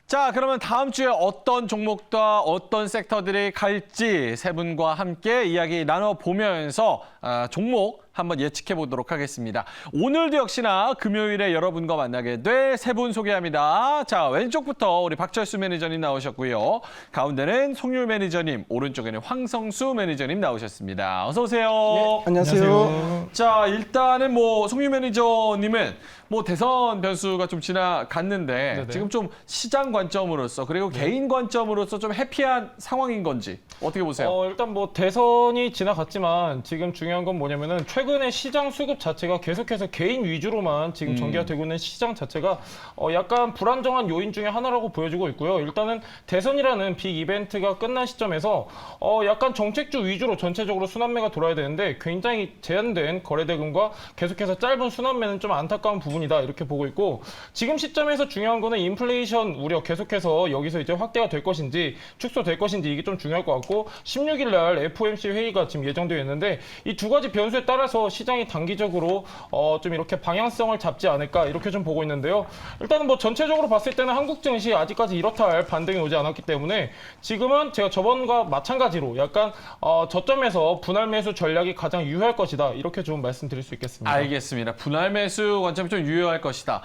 자, 그러면 다음 주에 어떤 종목과 어떤 섹터들이 갈지 세 분과 함께 이야기 나눠보면서 종목 한번 예측해 보도록 하겠습니다. 오늘도 역시나 금요일에 여러분과 만나게 될 세 분 소개합니다. 자, 왼쪽부터 우리 박철수 매니저님 나오셨고요. 가운데는 송율 매니저님, 오른쪽에는 황성수 매니저님 나오셨습니다. 어서 오세요. 네, 안녕하세요. 자, 일단은 송율 매니저님은 대선 변수가 좀 지나갔는데 네네. 지금 좀 시장 관점으로서 그리고 개인 관점으로서 좀 해피한 상황인 건지 어떻게 보세요? 일단 대선이 지나갔지만 지금 중요한 건 뭐냐면은 최근에 시장 수급 자체가 계속해서 개인 위주로만 지금 전개가 되고 있는 시장 자체가 약간 불안정한 요인 중에 하나라고 보여지고 있고요. 일단은 대선이라는 빅 이벤트가 끝난 시점에서 약간 정책주 위주로 전체적으로 순환매가 돌아야 되는데 굉장히 제한된 거래대금과 계속해서 짧은 순환매는 좀 안타까운 부분이다 이렇게 보고 있고, 지금 시점에서 중요한 거는 인플레이션 우려 계속해서 여기서 이제 확대가 될 것인지 축소될 것인지 이게 좀 중요할 것 같고, 16일 날 FOMC 회의가 지금 예정되어 있는데 이 두 가지 변수에 따라서 시장이 단기적으로 좀 이렇게 방향성을 잡지 않을까 이렇게 좀 보고 있는데요. 일단은 전체적으로 봤을 때는 한국 증시 아직까지 이렇다 할 반등이 오지 않았기 때문에 지금은 제가 저번과 마찬가지로 약간 저점에서 분할 매수 전략이 가장 유효할 것이다 이렇게 좀 말씀드릴 수 있겠습니다. 알겠습니다. 분할 매수 관점이 좀 유효할 것이다.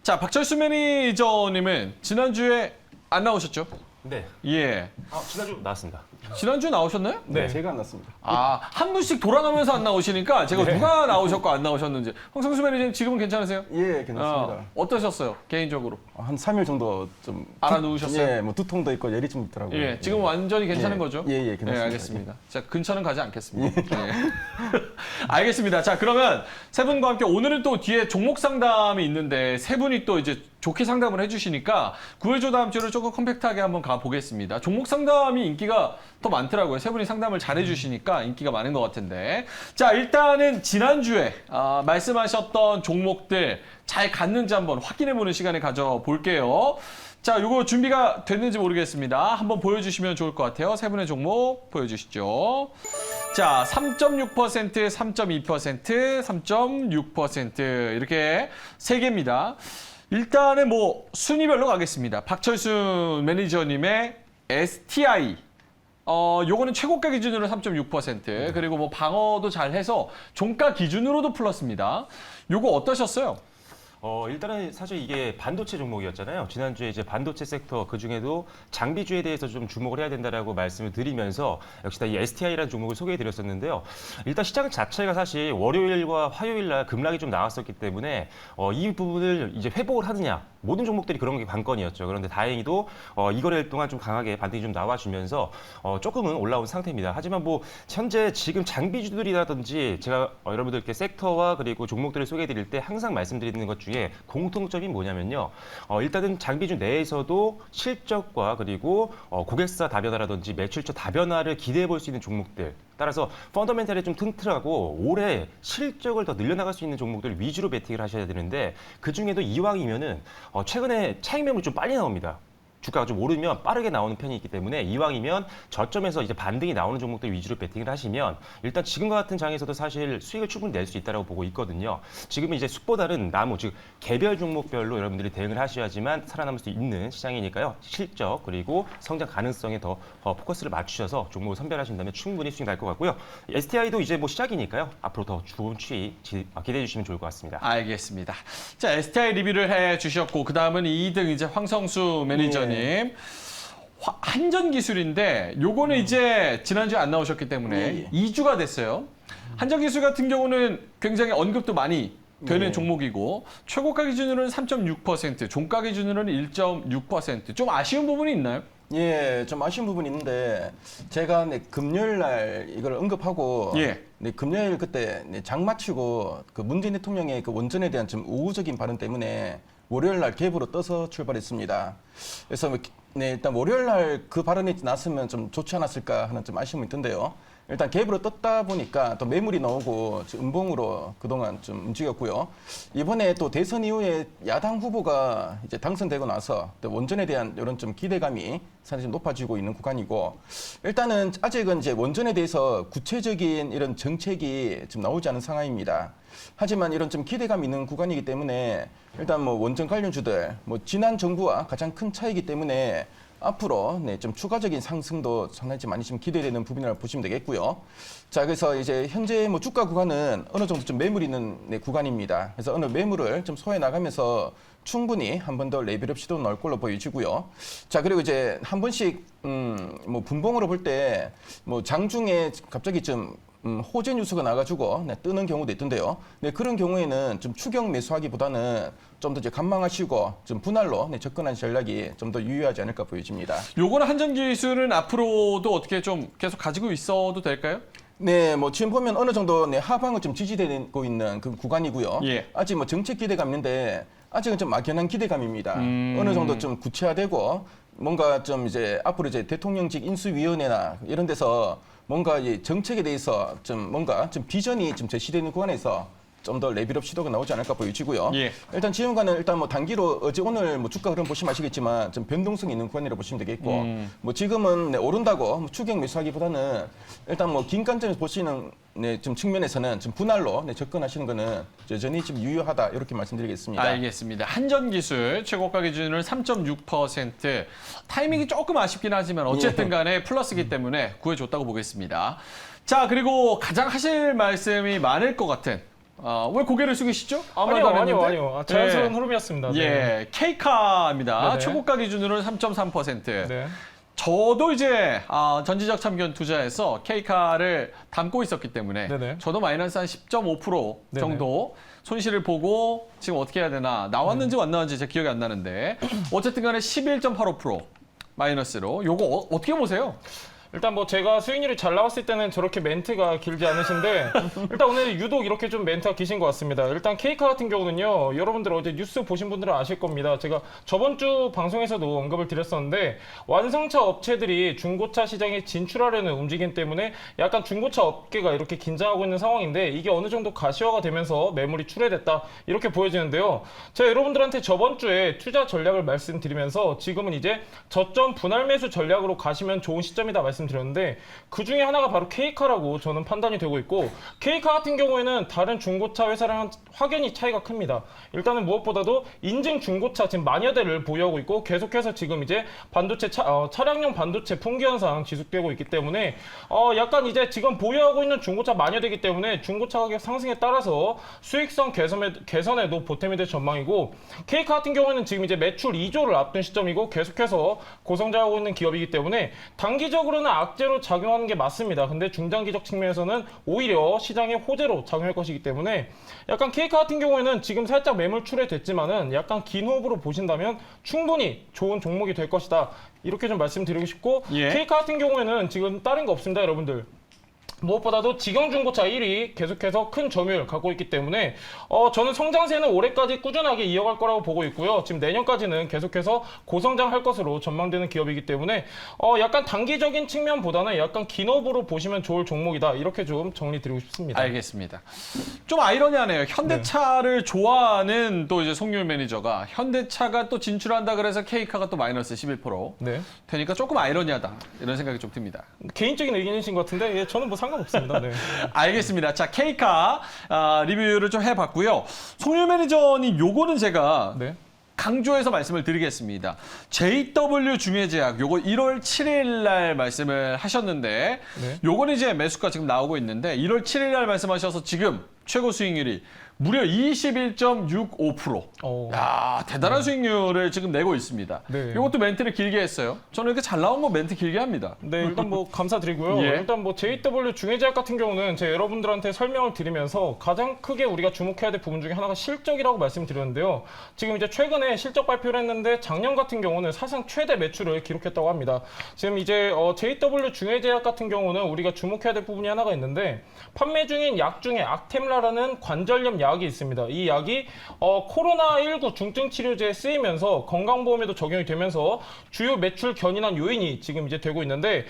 자, 박철수 매니저님은 지난주에 안 나오셨죠? 네. 예. 지난주 나왔습니다. 지난주 나오셨나요? 네. 제가 안 났습니다. 한 분씩 돌아가면서 안 나오시니까 제가 누가 나오셨고 안 나오셨는지. 황성수 매니저님 지금은 괜찮으세요? 예, 괜찮습니다. 어떠셨어요? 개인적으로? 한 3일 정도 좀 알아누우셨어요? 예, 두통도 있고 열이 좀 있더라고요. 예, 지금 완전히 괜찮은 예. 거죠? 예, 괜찮습니다. 알겠습니다. 자, 근처는 가지 않겠습니다. 예. 알겠습니다. 자, 그러면 세 분과 함께 오늘은 또 뒤에 종목 상담이 있는데 세 분이 또 이제 좋게 상담을 해주시니까 9회조 다음 주를 조금 컴팩트하게 한번 가보겠습니다. 종목 상담이 인기가 더 많더라고요. 세 분이 상담을 잘해주시니까 인기가 많은 것 같은데. 자, 일단은 지난주에 말씀하셨던 종목들 잘 갔는지 한번 확인해보는 시간을 가져볼게요. 자, 요거 준비가 됐는지 모르겠습니다. 한번 보여주시면 좋을 것 같아요. 세 분의 종목 보여주시죠. 자, 3.6%, 3.2%, 3.6% 이렇게 세 개입니다. 일단은 순위별로 가겠습니다. 박철수 매니저님의 STI. 요거는 최고가 기준으로 3.6%, 그리고 방어도 잘 해서 종가 기준으로도 플러스입니다. 요거 어떠셨어요? 일단은 사실 이게 반도체 종목이었잖아요. 지난주에 이제 반도체 섹터 그중에도 장비주에 대해서 좀 주목을 해야 된다라고 말씀을 드리면서 역시나 이 STI라는 종목을 소개해 드렸었는데요. 일단 시장 자체가 사실 월요일과 화요일 날 급락이 좀 나왔었기 때문에 이 부분을 이제 회복을 하느냐, 모든 종목들이 그런 게 관건이었죠. 그런데 다행히도 이 거래일 동안 좀 강하게 반등이 좀 나와주면서 조금은 올라온 상태입니다. 하지만 현재 지금 장비주들이라든지 제가 여러분들께 섹터와 그리고 종목들을 소개해 드릴 때 항상 말씀드리는 것 중에 공통점이 뭐냐면요. 일단은 장비주 내에서도 실적과 그리고 고객사 다변화라든지 매출처 다변화를 기대해 볼 수 있는 종목들, 따라서 펀더멘탈이 좀 튼튼하고 올해 실적을 더 늘려나갈 수 있는 종목들 위주로 베팅을 하셔야 되는데, 그중에도 이왕이면은 최근에 차익 매물이 좀 빨리 나옵니다. 주가가 좀 오르면 빠르게 나오는 편이 있기 때문에 이왕이면 저점에서 이제 반등이 나오는 종목들 위주로 베팅을 하시면 일단 지금과 같은 장에서도 사실 수익을 충분히 낼 수 있다고 보고 있거든요. 지금은 이제 숫보다는 나무, 즉 개별 종목별로 여러분들이 대응을 하셔야지만 살아남을 수 있는 시장이니까요. 실적 그리고 성장 가능성에 더 포커스를 맞추셔서 종목을 선별하신다면 충분히 수익 날 것 같고요. STI도 이제 시작이니까요. 앞으로 더 좋은 추이 기대해 주시면 좋을 것 같습니다. 알겠습니다. 자, STI 리뷰를 해주셨고 그 다음은 2등 이제 황성수 매니저님. 한전 기술인데 요거는 이제 지난주에 안 나오셨기 때문에 2주가 됐어요. 한전 기술 같은 경우는 굉장히 언급도 많이 되는 종목이고 최고가 기준으로는 3.6%, 종가 기준으로는 1.6%. 좀 아쉬운 부분이 있나요? 예, 좀 아쉬운 부분이 있는데 제가 금요일 날 이걸 언급하고 금요일 그때 장 마치고 그 문재인 대통령의 그 원전에 대한 좀 우호적인 발언 때문에 월요일 날 갭으로 떠서 출발했습니다. 그래서 일단 월요일 날 그 발언이 났으면 좀 좋지 않았을까 하는 좀 아쉬움이 있던데요. 일단 갭으로 떴다 보니까 또 매물이 나오고 음봉으로 그동안 좀 움직였고요. 이번에 또 대선 이후에 야당 후보가 이제 당선되고 나서 또 원전에 대한 이런 좀 기대감이 상당히 좀 높아지고 있는 구간이고, 일단은 아직은 이제 원전에 대해서 구체적인 이런 정책이 좀 나오지 않은 상황입니다. 하지만 이런 좀 기대감 있는 구간이기 때문에 일단 뭐 원전 관련주들 뭐 지난 정부와 가장 큰 차이기 때문에 앞으로 좀 추가적인 상승도 상당히 많이 좀 기대되는 부분이라고 보시면 되겠고요. 자, 그래서 이제 현재 뭐 주가 구간은 어느 정도 좀 매물이 있는 구간입니다. 그래서 어느 매물을 좀 소화해 나가면서 충분히 한 번 더 레벨업 시도 나올 걸로 보여지고요. 자, 그리고 이제 한 번씩 뭐 분봉으로 볼 때 뭐 장중에 갑자기 좀 호재 뉴스가 나가지고 뜨는 경우도 있던데요. 네, 그런 경우에는 좀 추격 매수하기보다는 좀 더 이제 관망하시고 좀 분할로 접근하는 전략이 좀 더 유효하지 않을까 보여집니다. 요거는 한전기술은 앞으로도 어떻게 좀 계속 가지고 있어도 될까요? 네, 뭐 지금 보면 어느 정도 하방을 좀 지지되고 있는 그 구간이고요. 예. 아직 뭐 정책 기대감 있는데 아직은 좀 막연한 기대감입니다. 어느 정도 좀 구체화되고 뭔가 좀 이제 앞으로 이제 대통령직 인수위원회나 이런 데서 뭔가 이 정책에 대해서 좀 뭔가 좀 비전이 좀 제시되는 구간에서 좀 더 레벨업 시도가 나오지 않을까 보여지고요. 예. 일단 지금과는 일단 뭐 단기로 어제 오늘 뭐 주가 흐름 보시면 아시겠지만 좀 변동성이 있는 구간이라고 보시면 되겠고, 뭐 지금은 오른다고 뭐 추격 매수하기보다는 일단 뭐 긴 관점에서 보시는 좀 측면에서는 좀 분할로 접근하시는 거는 여전히 좀 유효하다 이렇게 말씀드리겠습니다. 알겠습니다. 한전기술 최고가 기준은 3.6%. 타이밍이 조금 아쉽긴 하지만 어쨌든 간에 플러스기 때문에 구해줬다고 보겠습니다. 자, 그리고 가장 하실 말씀이 많을 것 같은 왜 고개를 숙이시죠? 아무 말도 안 했는데? 아니요. 자연스러운 흐름이었습니다. 네. 예, K카입니다. 네네. 최고가 기준으로는 3.3%. 네. 저도 이제 전지적 참견 투자에서 K카를 담고 있었기 때문에 네네. 저도 마이너스 한 10.5% 정도 손실을 보고 지금 어떻게 해야 되나 나왔는지 안 나왔는지 제 기억이 안 나는데 어쨌든 간에 11.85% 마이너스로 요거 어떻게 보세요? 일단 뭐 제가 수익률이 잘 나왔을 때는 저렇게 멘트가 길지 않으신데 일단 오늘 유독 이렇게 좀 멘트가 기신 것 같습니다. 일단 K카 같은 경우는요. 여러분들 어제 뉴스 보신 분들은 아실 겁니다. 제가 저번 주 방송에서도 언급을 드렸었는데 완성차 업체들이 중고차 시장에 진출하려는 움직임 때문에 약간 중고차 업계가 이렇게 긴장하고 있는 상황인데 이게 어느 정도 가시화가 되면서 매물이 출회됐다 이렇게 보여지는데요. 제가 여러분들한테 저번 주에 투자 전략을 말씀드리면서 지금은 이제 저점 분할 매수 전략으로 가시면 좋은 시점이다 말씀드렸는데 그 중에 하나가 바로 K카라고 저는 판단이 되고 있고, K카 같은 경우에는 다른 중고차 회사랑 확연히 차이가 큽니다. 일단은 무엇보다도 인증 중고차 지금 만여 대를 보유하고 있고 계속해서 지금 이제 반도체 차량용 반도체 품귀 현상 지속되고 있기 때문에 약간 이제 지금 보유하고 있는 중고차 만여 대이기 때문에 중고차 가격 상승에 따라서 수익성 개선에도 보탬이 될 전망이고, K카 같은 경우는 지금 이제 매출 2조를 앞둔 시점이고 계속해서 고성장하고 있는 기업이기 때문에 단기적으로는 악재로 작용하는 게 맞습니다. 근데 중장기적 측면에서는 오히려 시장의 호재로 작용할 것이기 때문에 약간 K카 같은 경우에는 지금 살짝 매물 출회됐지만은 약간 긴 호흡으로 보신다면 충분히 좋은 종목이 될 것이다. 이렇게 좀 말씀드리고 싶고, 예. K카 같은 경우에는 지금 다른 거 없습니다, 여러분들. 무엇보다도 직영중고차 1위 계속해서 큰 점유율 갖고 있기 때문에 저는 성장세는 올해까지 꾸준하게 이어갈 거라고 보고 있고요. 지금 내년까지는 계속해서 고성장할 것으로 전망되는 기업이기 때문에 약간 단기적인 측면보다는 약간 긴 호흡으로 보시면 좋을 종목이다. 이렇게 좀 정리드리고 싶습니다. 알겠습니다. 좀 아이러니하네요. 현대차를 좋아하는 또 이제 송유일 매니저가 현대차가 또 진출한다 그래서 K카가 또 마이너스 11% 네. 되니까 조금 아이러니하다 이런 생각이 좀 듭니다. 개인적인 의견이신 것 같은데 예, 저는 뭐 상관없습니다. 네. 알겠습니다. 자, K카 리뷰를 좀 해봤고요. 송유일 매니저님 요거는 제가 네. 강조해서 말씀을 드리겠습니다. JW 중해제약 요거 1월 7일 날 말씀을 하셨는데 네. 요거는 이제 매수가 지금 나오고 있는데 1월 7일 날 말씀하셔서 지금 최고 수익률이 무려 21.65%. 야, 대단한 수익률을 지금 내고 있습니다. 네. 이것도 멘트를 길게 했어요. 저는 이렇게 잘 나온 거 멘트 길게 합니다. 네, 일단 뭐 감사드리고요. 예. 일단 뭐 JW 중해제약 같은 경우는 제가 여러분들한테 설명을 드리면서 가장 크게 우리가 주목해야 될 부분 중에 하나가 실적이라고 말씀드렸는데요. 지금 이제 최근에 실적 발표를 했는데 작년 같은 경우는 사상 최대 매출을 기록했다고 합니다. 지금 이제 JW 중해제약 같은 경우는 우리가 주목해야 될 부분이 하나가 있는데 판매 중인 약 중에 악템라라는 관절염 약 약이 있습니다. 이 약이 코로나19 중증 치료제에 쓰이면서 건강보험에도 적용이 되면서 주요 매출 견인한 요인이 지금 이제 되고 있는데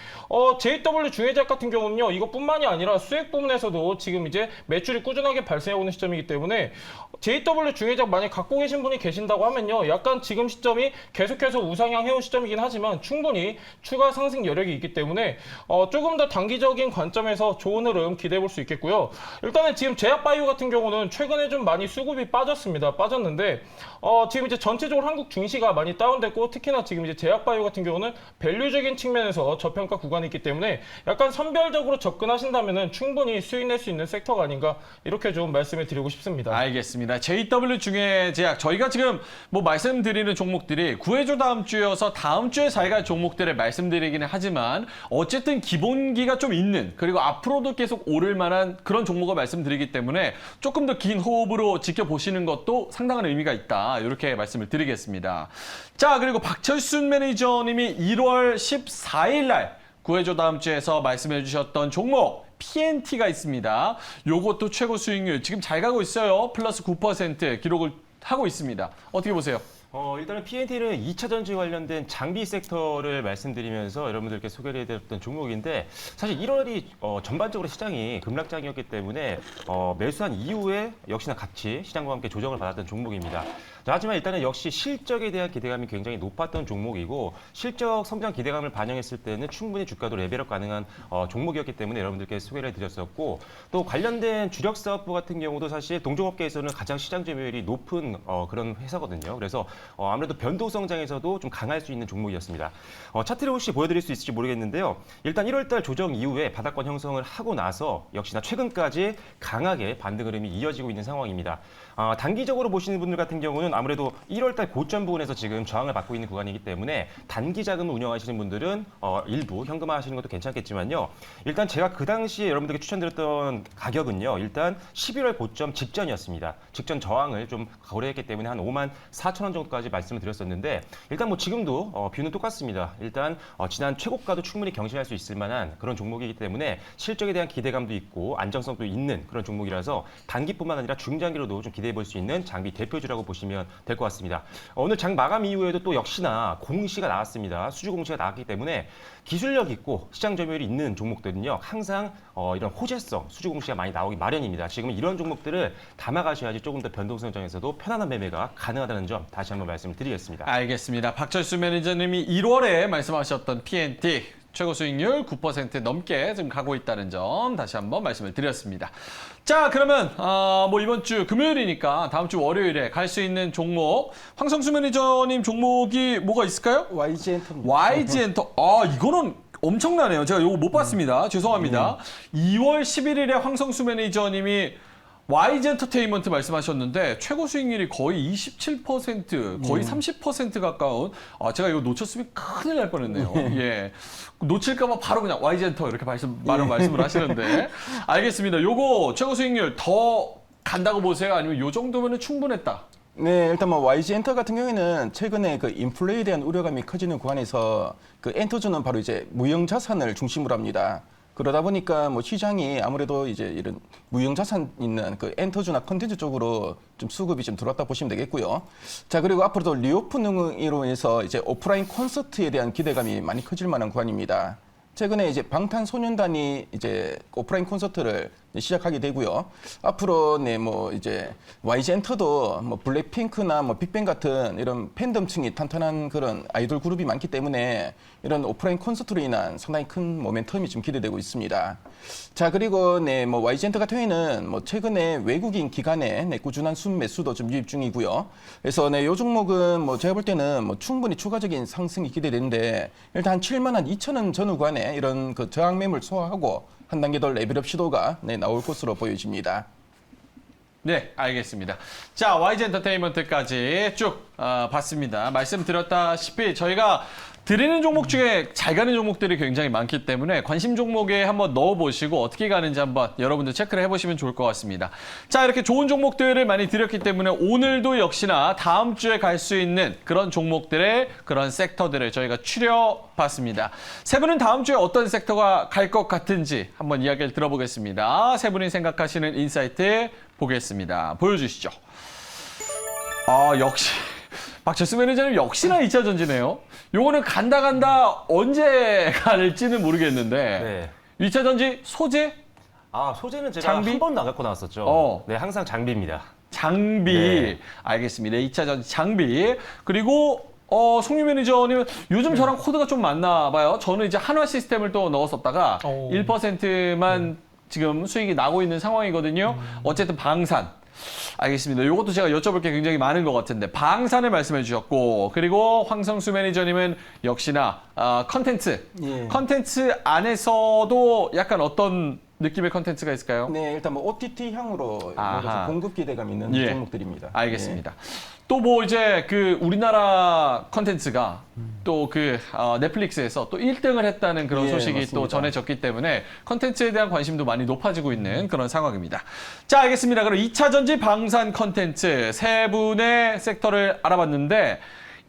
JW 중해제약 같은 경우는요, 이것뿐만이 아니라 수액 부분에서도 지금 이제 매출이 꾸준하게 발생하고 있는 시점이기 때문에 JW 중해제약 만약 갖고 계신 분이 계신다고 하면요, 약간 지금 시점이 계속해서 우상향 해온 시점이긴 하지만 충분히 추가 상승 여력이 있기 때문에 조금 더 단기적인 관점에서 좋은 흐름 기대해 볼 수 있겠고요. 일단은 지금 제약바이오 같은 경우는 최근에 좀 많이 수급이 빠졌는데 지금 이제 전체적으로 한국 증시가 많이 다운됐고, 특히나 지금 이제 제약바이오 같은 경우는 밸류적인 측면에서 저평가 구간이 있기 때문에 약간 선별적으로 접근하신다면은 충분히 수익 낼 수 있는 섹터가 아닌가, 이렇게 좀 말씀을 드리고 싶습니다. 알겠습니다. JW 중해제약, 저희가 지금 뭐 말씀드리는 종목들이 구해줘 다음 주여서 다음 주에 자기가 종목들을 말씀드리기는 하지만 어쨌든 기본기가 좀 있는, 그리고 앞으로도 계속 오를 만한 그런 종목을 말씀드리기 때문에 조금 더 긴 호흡으로 지켜보시는 것도 상당한 의미가 있다, 이렇게 말씀을 드리겠습니다. 자, 그리고 박철순 매니저님이 1월 14일 날 구해줘 다음 주에서 말씀해 주셨던 종목 PNT가 있습니다. 요것도 최고 수익률 지금 잘 가고 있어요. 플러스 9% 기록을 하고 있습니다. 어떻게 보세요? 일단은 PNT는 2차 전지 관련된 장비 섹터를 말씀드리면서 여러분들께 소개를 해드렸던 종목인데, 사실 1월이 전반적으로 시장이 급락장이었기 때문에 매수한 이후에 역시나 같이 시장과 함께 조정을 받았던 종목입니다. 자, 하지만 일단은 역시 실적에 대한 기대감이 굉장히 높았던 종목이고, 실적 성장 기대감을 반영했을 때는 충분히 주가도 레벨업 가능한 종목이었기 때문에 여러분들께 소개를 해드렸었고, 또 관련된 주력 사업부 같은 경우도 사실 동종업계에서는 가장 시장 점유율이 높은 그런 회사거든요. 그래서 아무래도 변동 성장에서도 좀 강할 수 있는 종목이었습니다. 차트를 혹시 보여드릴 수 있을지 모르겠는데요. 일단 1월달 조정 이후에 바닥권 형성을 하고 나서 역시나 최근까지 강하게 반등 흐름이 이어지고 있는 상황입니다. 단기적으로 보시는 분들 같은 경우는 아무래도 1월달 고점 부분에서 지금 저항을 받고 있는 구간이기 때문에 단기 자금을 운영하시는 분들은 일부 현금화하시는 것도 괜찮겠지만요. 일단 제가 그 당시에 여러분들께 추천드렸던 가격은요, 일단 11월 고점 직전이었습니다. 직전 저항을 좀 고려했기 때문에 한 54,000원 정도까지 말씀을 드렸었는데, 일단 뭐 지금도 뷰는 똑같습니다. 일단 지난 최고가도 충분히 경신할 수 있을 만한 그런 종목이기 때문에 실적에 대한 기대감도 있고 안정성도 있는 그런 종목이라서 단기뿐만 아니라 중장기로도 좀 기대해 볼 수 있는 장비 대표주라고 보시면 될 것 같습니다. 오늘 장 마감 이후에도 또 역시나 공시가 나왔습니다. 수주 공시가 나왔기 때문에 기술력 있고 시장 점유율이 있는 종목들은요, 항상 이런 호재성 수주 공시가 많이 나오기 마련입니다. 지금 이런 종목들을 담아가셔야지 조금 더 변동성 장에서도 편안한 매매가 가능하다는 점 다시 한번 말씀을 드리겠습니다. 알겠습니다. 박철수 매니저님이 1월에 말씀하셨던 PNT 최고 수익률 9% 넘게 지금 가고 있다는 점 다시 한번 말씀을 드렸습니다. 자, 그러면 뭐 이번 주 금요일이니까 다음 주 월요일에 갈 수 있는 종목, 황성수 매니저님 종목이 뭐가 있을까요? YG엔터입니다. YG엔터. 이거는 엄청나네요. 제가 이거 못 봤습니다. 죄송합니다. 2월 11일에 황성수 매니저님이 YG엔터테인먼트 말씀하셨는데 최고 수익률이 거의 27%, 거의 30% 가까운. 제가 이거 놓쳤으면 큰일 날 뻔했네요. 예, 놓칠까봐 바로 그냥 YG엔터 이렇게 말씀을 하시는데, 알겠습니다. 요거 최고 수익률 더 간다고 보세요? 아니면 요 정도면은 충분했다? 네, 일단 뭐 YG엔터 같은 경우에는 최근에 그 인플레에 대한 우려감이 커지는 구간에서 그 엔터주는 바로 이제 무형 자산을 중심으로 합니다. 그러다 보니까 뭐 시장이 아무래도 이제 이런 무형 자산 있는 그 엔터주나 컨텐츠 쪽으로 좀 수급이 좀 들어왔다 보시면 되겠고요. 자, 그리고 앞으로도 리오프닝으로 해서 이제 오프라인 콘서트에 대한 기대감이 많이 커질 만한 구간입니다. 최근에 이제 방탄소년단이 이제 오프라인 콘서트를 시작하게 되고요. 앞으로 뭐 이제 YG엔터도 뭐 블랙핑크나 뭐 빅뱅 같은 이런 팬덤층이 탄탄한 그런 아이돌 그룹이 많기 때문에 이런 오프라인 콘서트로 인한 상당히 큰 모멘텀이 좀 기대되고 있습니다. 자, 그리고 뭐 YG엔터 같은 경우에는 뭐 최근에 외국인 기관의 꾸준한 순매수도 좀 유입 중이고요. 그래서 요 종목은 뭐 제가 볼 때는 뭐 충분히 추가적인 상승이 기대되는데, 일단 한 72,000원 전후 구간에 이런 그 저항 매물 소화하고 한 단계 더 레벨업 시도가 나올 것으로 보여집니다. 네, 알겠습니다. 자, YG엔터테인먼트까지 쭉 봤습니다. 말씀드렸다시피 저희가 드리는 종목 중에 잘 가는 종목들이 굉장히 많기 때문에 관심 종목에 한번 넣어보시고 어떻게 가는지 한번 여러분들 체크를 해보시면 좋을 것 같습니다. 자, 이렇게 좋은 종목들을 많이 드렸기 때문에 오늘도 역시나 다음 주에 갈 수 있는 그런 종목들의 그런 섹터들을 저희가 추려봤습니다. 세 분은 다음 주에 어떤 섹터가 갈 것 같은지 한번 이야기를 들어보겠습니다. 세 분이 생각하시는 인사이트 보겠습니다. 보여주시죠. 역시 박철수 매니저님 역시나 2차 전지네요. 요거는 간다 언제 갈지는 모르겠는데 2차 전지 소재? 소재는 제가 장비? 한 번도 안 갖고 나왔었죠. 네, 항상 장비입니다. 장비. 네. 알겠습니다. 2차 전지 장비. 그리고 송유 매니저님 요즘 저랑 코드가 좀 맞나 봐요. 저는 이제 한화 시스템을 또 넣었었다가 1%만 지금 수익이 나고 있는 상황이거든요. 어쨌든 방산. 알겠습니다. 이것도 제가 여쭤볼 게 굉장히 많은 것 같은데 방산을 말씀해 주셨고 그리고 황성수 매니저님은 역시나 컨텐츠. 예. 컨텐츠 안에서도 약간 어떤 느낌의 컨텐츠가 있을까요? 네, 일단 뭐 OTT 향으로 아하. 공급 기대감 있는 예. 종목들입니다. 알겠습니다. 또 뭐 이제 그 우리나라 컨텐츠가 또 그 넷플릭스에서 또 1등을 했다는 그런 예, 소식이 맞습니다. 또 전해졌기 때문에 컨텐츠에 대한 관심도 많이 높아지고 있는 그런 상황입니다. 자, 알겠습니다. 그럼 2차 전지 방산 컨텐츠 세 분의 섹터를 알아봤는데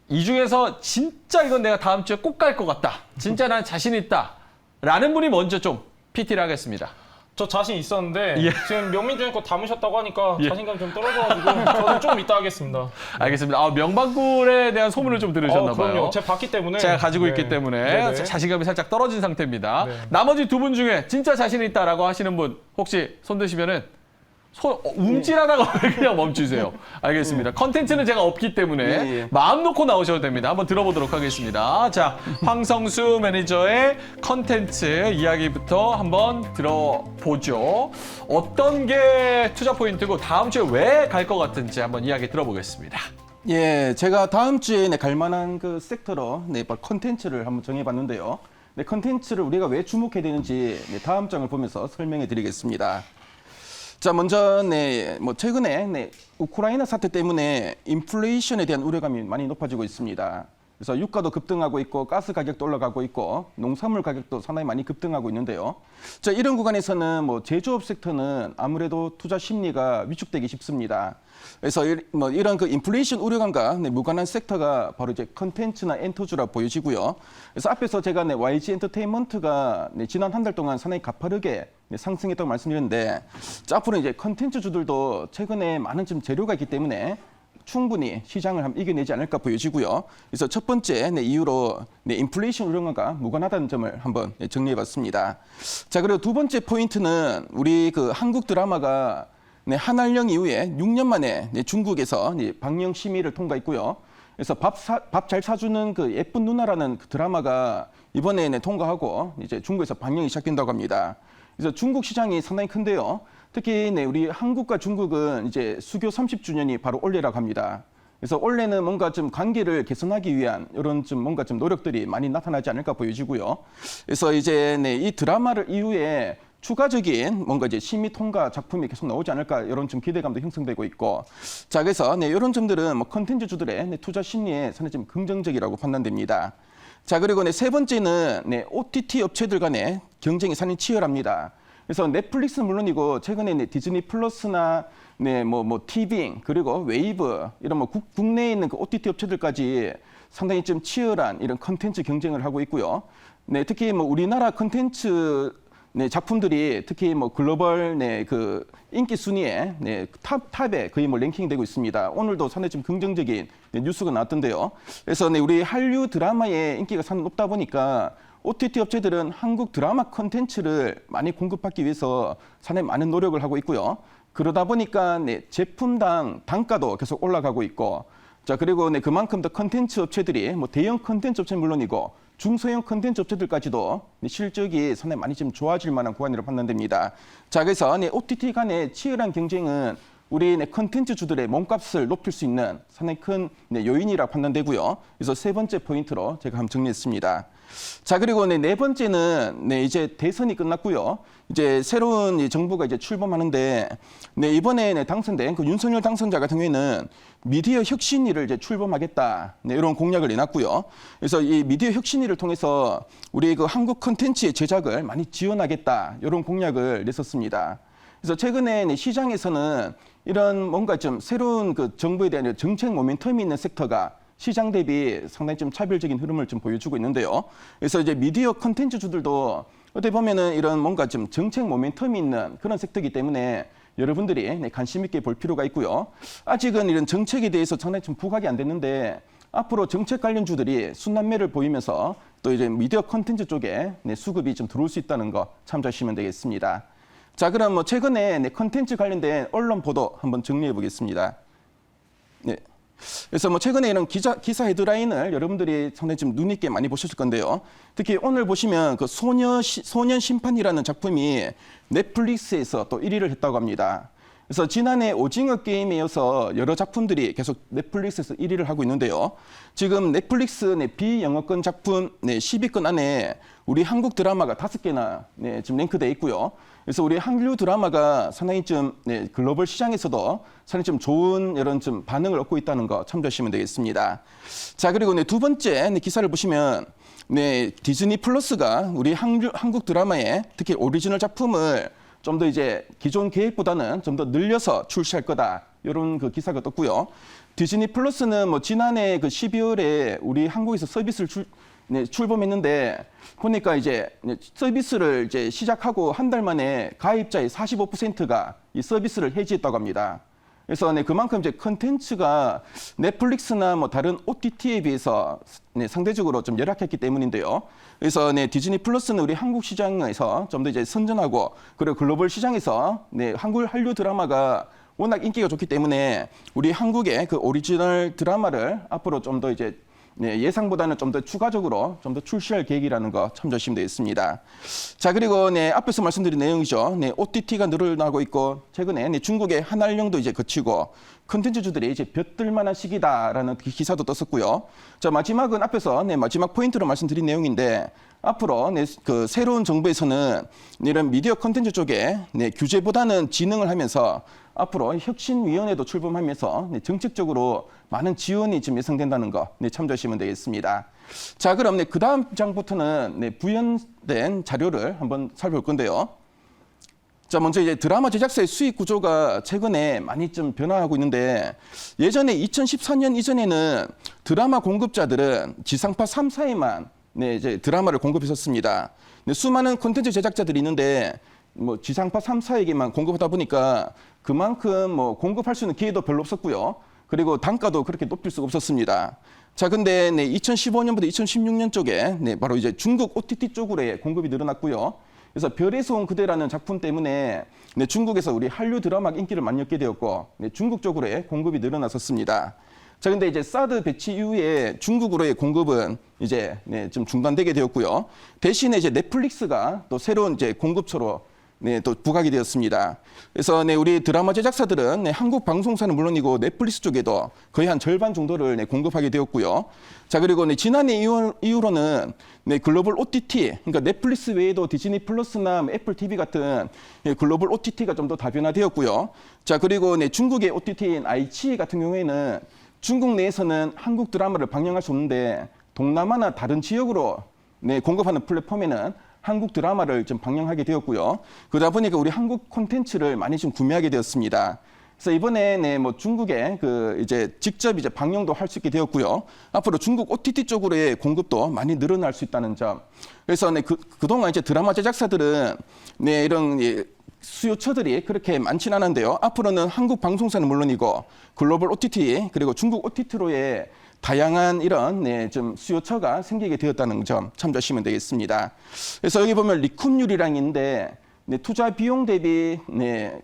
이 중에서 진짜 이건 내가 다음 주에 꼭 갈 것 같다. 진짜 난 자신 있다. 라는 분이 먼저 좀 PT를 하겠습니다. 저 자신 있었는데 예. 지금 명민준이 거 담으셨다고 하니까 예. 자신감이 좀 떨어져가지고 저는 좀 이따 하겠습니다. 알겠습니다. 명방꿀에 대한 소문을 좀 들으셨나 봐요. 그럼요. 제가 봤기 때문에. 제가 가지고 네. 있기 때문에 네네. 자신감이 살짝 떨어진 상태입니다. 네. 나머지 두 분 중에 진짜 자신 있다라고 하시는 분 혹시 손 드시면은 움찔하다가 그냥 멈추세요. 알겠습니다. 컨텐츠는 제가 없기 때문에 예. 마음 놓고 나오셔도 됩니다. 한번 들어보도록 하겠습니다. 자, 황성수 매니저의 컨텐츠 이야기부터 한번 들어보죠. 어떤 게 투자 포인트고 다음 주에 왜 갈 것 같은지 한번 이야기 들어보겠습니다. 예, 제가 다음 주에 갈 만한 그 섹터로 컨텐츠를 한번 정해봤는데요. 컨텐츠를 우리가 왜 주목해야 되는지 다음 장을 보면서 설명해 드리겠습니다. 자, 먼저 최근에 우크라이나 사태 때문에 인플레이션에 대한 우려감이 많이 높아지고 있습니다. 그래서 유가도 급등하고 있고 가스 가격도 올라가고 있고 농산물 가격도 상당히 많이 급등하고 있는데요. 자, 이런 구간에서는 제조업 섹터는 아무래도 투자 심리가 위축되기 쉽습니다. 그래서 이런 그 인플레이션 우려감과 무관한 섹터가 바로 이제 컨텐츠나 엔터주라 보여지고요. 그래서 앞에서 제가 YG 엔터테인먼트가 지난 한 달 동안 상당히 가파르게 상승했다고 말씀드렸는데, 자, 앞으로 이제 컨텐츠주들도 최근에 많은 좀 재료가 있기 때문에 충분히 시장을 한번 이겨내지 않을까 보여지고요. 그래서 첫 번째 이유로 인플레이션 우려감과 무관하다는 점을 한번 정리해봤습니다. 자, 그리고 두 번째 포인트는 우리 그 한국 드라마가 한알령 이후에 6년 만에 중국에서 방영 심의를 통과했고요. 그래서 밥 잘 사주는 그 예쁜 누나라는 그 드라마가 이번에 통과하고 이제 중국에서 방영이 시작된다고 합니다. 그래서 중국 시장이 상당히 큰데요. 특히 우리 한국과 중국은 이제 수교 30주년이 바로 올해라고 합니다. 그래서 올해는 뭔가 좀 관계를 개선하기 위한 이런 좀 뭔가 좀 노력들이 많이 나타나지 않을까 보여지고요. 그래서 이제 이 드라마를 이후에 추가적인 뭔가 이제 심의 통과 작품이 계속 나오지 않을까 이런 좀 기대감도 형성되고 있고, 자, 그래서 이런 점들은 컨텐츠주들의 투자 심리에 상당히 좀 긍정적이라고 판단됩니다. 자, 그리고 세 번째는 OTT 업체들 간의 경쟁이 상당히 치열합니다. 그래서 넷플릭스는 물론이고 최근에 디즈니 플러스나 티빙 그리고 웨이브 이런 국내에 있는 그 OTT 업체들까지 상당히 좀 치열한 이런 컨텐츠 경쟁을 하고 있고요. 특히 우리나라 컨텐츠 작품들이 특히 글로벌 그 인기 순위에 탑에 거의 랭킹되고 있습니다. 오늘도 상당히 좀 긍정적인 뉴스가 나왔던데요. 그래서 우리 한류 드라마의 인기가 상당히 높다 보니까 OTT 업체들은 한국 드라마 컨텐츠를 많이 공급하기 위해서 상당히 많은 노력을 하고 있고요. 그러다 보니까 제품당 단가도 계속 올라가고 있고, 자, 그리고 그만큼 더 컨텐츠 업체들이 대형 컨텐츠 업체는 물론이고 중소형 컨텐츠 업체들까지도 실적이 상당히 많이 좀 좋아질 만한 구간이라고 판단됩니다. 자, 그래서 OTT 간의 치열한 경쟁은 우리 컨텐츠주들의 몸값을 높일 수 있는 상당히 큰 요인이라고 판단되고요. 그래서 세 번째 포인트로 제가 한번 정리했습니다. 자, 그리고 네 번째는 이제 대선이 끝났고요. 이제 새로운 정부가 이제 출범하는데, 이번에 당선된 그 윤석열 당선자 같은 경우에는 미디어 혁신위를 이제 출범하겠다, 이런 공약을 내놨고요. 그래서 이 미디어 혁신위를 통해서 우리 그 한국 콘텐츠의 제작을 많이 지원하겠다, 이런 공약을 냈었습니다. 그래서 최근에 시장에서는 이런 뭔가 좀 새로운 그 정부에 대한 정책 모멘텀이 있는 섹터가 시장 대비 상당히 좀 차별적인 흐름을 좀 보여주고 있는데요. 그래서 이제 미디어 컨텐츠주들도 어떻게 보면은 이런 뭔가 좀 정책 모멘텀이 있는 그런 섹터이기 때문에 여러분들이 관심 있게 볼 필요가 있고요. 아직은 이런 정책에 대해서 상당히 좀 부각이 안 됐는데 앞으로 정책 관련주들이 순환매를 보이면서 또 이제 미디어 콘텐츠 쪽에 수급이 좀 들어올 수 있다는 거 참조하시면 되겠습니다. 자, 그럼 뭐 최근에 콘텐츠 관련된 언론 보도 한번 정리해 보겠습니다. 네. 그래서 뭐 최근에 이런 기사 헤드라인을 여러분들이 상당히 좀 눈 있게 많이 보셨을 건데요. 특히 오늘 보시면 그 소년 심판이라는 작품이 넷플릭스에서 또 1위를 했다고 합니다. 그래서 지난해 오징어 게임에 이어서 여러 작품들이 계속 넷플릭스에서 1위를 하고 있는데요. 지금 넷플릭스 비영어권 작품 10위권 안에 우리 한국 드라마가 5개나 지금 랭크되어 있고요. 그래서 우리 한류 드라마가 상당히 좀 글로벌 시장에서도 상당히 좀 좋은 이런 좀 반응을 얻고 있다는 거 참조하시면 되겠습니다. 자, 그리고 두 번째 기사를 보시면 디즈니 플러스가 우리 한국 드라마에 특히 오리지널 작품을 좀 더 이제 기존 계획보다는 좀 더 늘려서 출시할 거다. 이런 그 기사가 떴고요. 디즈니 플러스는 뭐 지난해 그 12월에 우리 한국에서 서비스를 출범했는데 보니까 이제 서비스를 이제 시작하고 한 달 만에 가입자의 45%가 이 서비스를 해지했다고 합니다. 그래서 그만큼 이제 컨텐츠가 넷플릭스나 뭐 다른 OTT에 비해서 상대적으로 좀 열악했기 때문인데요. 그래서 디즈니 플러스는 우리 한국 시장에서 좀 더 이제 선전하고 그리고 글로벌 시장에서 한류 드라마가 워낙 인기가 좋기 때문에 우리 한국의 그 오리지널 드라마를 앞으로 좀 더 이제 예상보다는 좀 더 추가적으로 좀 더 출시할 계획이라는 거 참조하시면 되겠습니다. 자, 그리고 앞에서 말씀드린 내용이죠. OTT가 늘어나고 있고 최근에 중국의 한알령도 이제 거치고 컨텐츠주들이 이제 볕들 만한 시기다라는 기사도 떴었고요. 자, 마지막은 앞에서 마지막 포인트로 말씀드린 내용인데 앞으로 그 새로운 정부에서는 이런 미디어 컨텐츠 쪽에 규제보다는 진흥을 하면서 앞으로 혁신위원회도 출범하면서 정책적으로 많은 지원이 지금 예상된다는 거 참조하시면 되겠습니다. 자, 그럼 그 다음 장부터는 부연된 자료를 한번 살펴볼 건데요. 자, 먼저 이제 드라마 제작사의 수익 구조가 최근에 많이 좀 변화하고 있는데 예전에 2014년 이전에는 드라마 공급자들은 지상파 3사에만 이제 드라마를 공급했었습니다. 수많은 콘텐츠 제작자들이 있는데 뭐 지상파 3사에게만 공급하다 보니까 그만큼 뭐 공급할 수 있는 기회도 별로 없었고요. 그리고 단가도 그렇게 높일 수가 없었습니다. 자, 근데 2015년부터 2016년 쪽에 바로 이제 중국 OTT 쪽으로의 공급이 늘어났고요. 그래서 별에서 온 그대라는 작품 때문에 중국에서 우리 한류 드라마 인기를 많이 얻게 되었고 중국 쪽으로의 공급이 늘어났었습니다. 자, 근데 이제 사드 배치 이후에 중국으로의 공급은 이제 좀 중단되게 되었고요. 대신에 이제 넷플릭스가 또 새로운 이제 공급처로 또 부각이 되었습니다. 그래서 우리 드라마 제작사들은 한국 방송사는 물론이고 넷플릭스 쪽에도 거의 한 절반 정도를 공급하게 되었고요. 자, 그리고 지난해 이후로는 글로벌 OTT, 그러니까 넷플릭스 외에도 디즈니 플러스나 애플 TV 같은 글로벌 OTT가 좀 더 다변화되었고요. 자, 그리고 중국의 OTT인 아이치 같은 경우에는 중국 내에서는 한국 드라마를 방영할 수 없는데 동남아나 다른 지역으로 공급하는 플랫폼에는 한국 드라마를 좀 방영하게 되었고요. 그러다 보니까 우리 한국 콘텐츠를 많이 좀 구매하게 되었습니다. 그래서 이번에 뭐 중국에 그 이제 직접 이제 방영도 할 수 있게 되었고요. 앞으로 중국 OTT 쪽으로의 공급도 많이 늘어날 수 있다는 점. 그래서 그동안 이제 드라마 제작사들은 이런 수요처들이 그렇게 많지는 않은데요. 앞으로는 한국 방송사는 물론이고 글로벌 OTT 그리고 중국 OTT로의 다양한 이런 좀 수요처가 생기게 되었다는 점 참조하시면 되겠습니다. 그래서 여기 보면 리쿰률이라는 게 있는데 투자 비용 대비